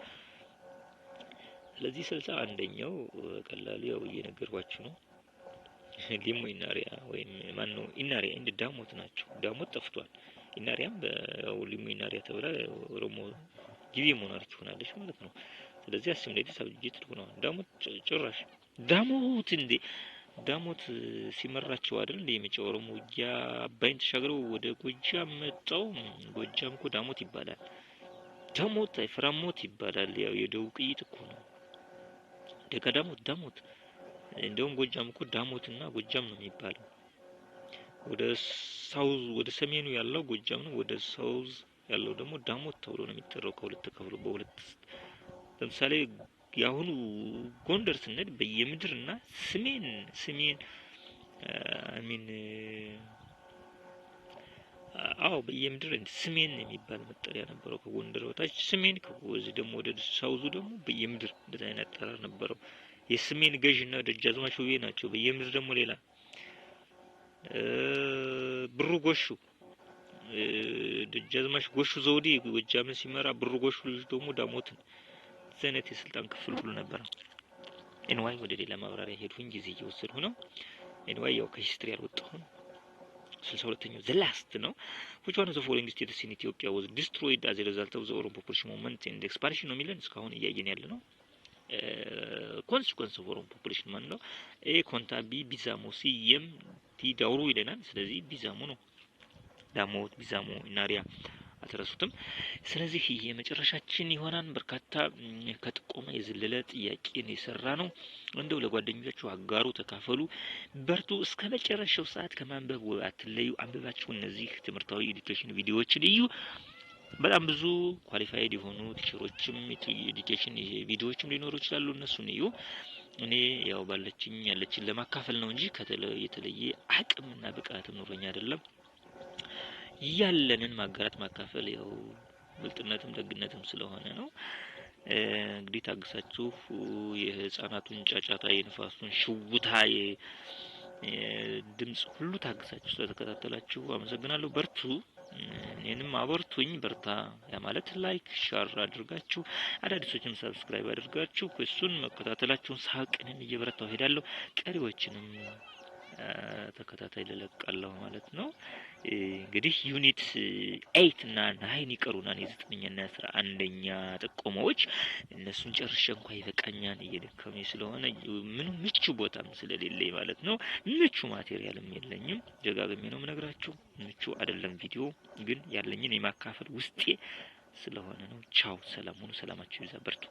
Speaker 1: ስለዚህ 61ኛው ቀላል ያው እየነገርኳችሁ ነው። ሊሙ ኢናሪያ ወይም ማን ነው ኢናሪያ እንደ ዳሞት ናቸው። ዳሞት ጠፍቷል። ኢናሪያም በሊሙ ኢናሪያ ተብላ ኦሮሞ ጊቤ ሞናርኪ ሆናለች ማለት ነው። ስለዚህ አስምሌት ሰብጀክት ሆነዋል። ጭራሽ ዳሞት እንደ ዳሞት ሲመራቸው አይደል እንደ የሜጫ ኦሮሞ ያ አባይን ተሻግረው ወደ ጎጃም መጣው። ጎጃም እኮ ዳሞት ይባላል። ዳሞት አይፍራሞት ይባላል። ያው የደቡብ ቅይጥ እኮ ነው። ዳሞት እንደውም ጎጃም እኮ ዳሞትና ጎጃም ነው የሚባለው። ወደ ሳውዝ ወደ ሰሜኑ ያለው ጎጃም ነው። ወደ ሳውዝ ያለው ደግሞ ዳሞት ተብሎ ነው የሚጠራው። ከሁለት ተከፍሎ በሁለት ለምሳሌ ያሁኑ ጎንደር ስንሄድ በየምድርና ሰሜን በየምድር ሰሜን የሚባል መጠሪያ ነበረው። ከጎንደር ወጣች ሰሜን ከዚህ ደግሞ ወደ ሳውዙ ደግሞ በየምድር እንደዛ አይነት አጠራር ነበረው። የሰሜን ገዥና ደጃዝማች ውቤ ናቸው። በየምድር ደግሞ ሌላ ብሩ ጎሹ ደጃዝማች ጎሹ ዘውዴ ጎጃምን ሲመራ ብሩ ጎሹ ልጅ ደግሞ ዳሞትን ዘነት የስልጣን ክፍል ሁሉ ነበር። ኤንዋይ ወደ ሌላ ማብራሪያ ሄድኩኝ ጊዜ እየወሰድኩ ነው። ኤንዋይ ያው ከሂስትሪ አልወጣሁም። 62ኛው the last ነው which one of the following states in Ethiopia was destroyed as a result of the Oromo population movement and expansion ነው የሚለን እስካሁን እያየን ያለ ነው። consequence of Oromo population ማለት ነው። ኤ ኮንታ ቢ ቢዛሞ ሲ የም ዲ ዳውሮ ይለናል። ስለዚህ ቢዛሞ ነው። ዳሞት ቢዛሞ ኢናሪያ አትረሱትም። ስለዚህ የመጨረሻችን ይሆናል። በርካታ ከጥቆማ የዘለለ ጥያቄን የሰራ ነው። እንደው ለጓደኞቻችሁ አጋሩ፣ ተካፈሉ፣ በርቱ። እስከ መጨረሻው ሰዓት ከማንበብ አትለዩ። አንብባችሁ እነዚህ ትምህርታዊ ኤዱኬሽን ቪዲዮዎችን እዩ። በጣም ብዙ ኳሊፋይድ የሆኑ ቲቸሮችም ኤዱኬሽን ቪዲዮዎችም ሊኖሩ ይችላሉ። እነሱን እዩ። እኔ ያው ያለችን ለማካፈል ነው እንጂ የተለየ አቅምና ብቃትም ኖሮኝ አይደለም። ያለንን ማጋራት ማካፈል ያው ብልጥነትም ደግነትም ስለሆነ ነው። እንግዲህ ታግሳችሁ የህፃናቱን ጫጫታ፣ የንፋሱን ሽውታ፣ ድምጽ ሁሉ ታግሳችሁ ስለተከታተላችሁ አመሰግናለሁ። በርቱ። እኔንም አበርቱኝ። በርታ ያ ማለት ላይክ ሼር አድርጋችሁ አዳዲሶችንም ሰብስክራይብ አድርጋችሁ እሱን መከታተላችሁን ሳቅንም እየበረታው ሄዳለሁ። ቀሪዎችንም ተከታታይ ልለቃለሁ ማለት ነው። እንግዲህ ዩኒት 8 እና 9 ይቀሩናል። የ9ኛ እና 11ኛ ጥቆማዎች እነሱን ጨርሼ እንኳን ይበቃኛል። እየደከመኝ ስለሆነ ምንም ምቹ ቦታም ስለሌለኝ ማለት ነው። ምቹ ማቴሪያልም የለኝም። ደጋግሜ ነው የምነግራችሁ። ምቹ አይደለም ቪዲዮ ግን ያለኝን የማካፈል ውስጤ ስለሆነ ነው። ቻው፣ ሰላም ሁኑ። ሰላማችሁ ይብዛ። በርቱ።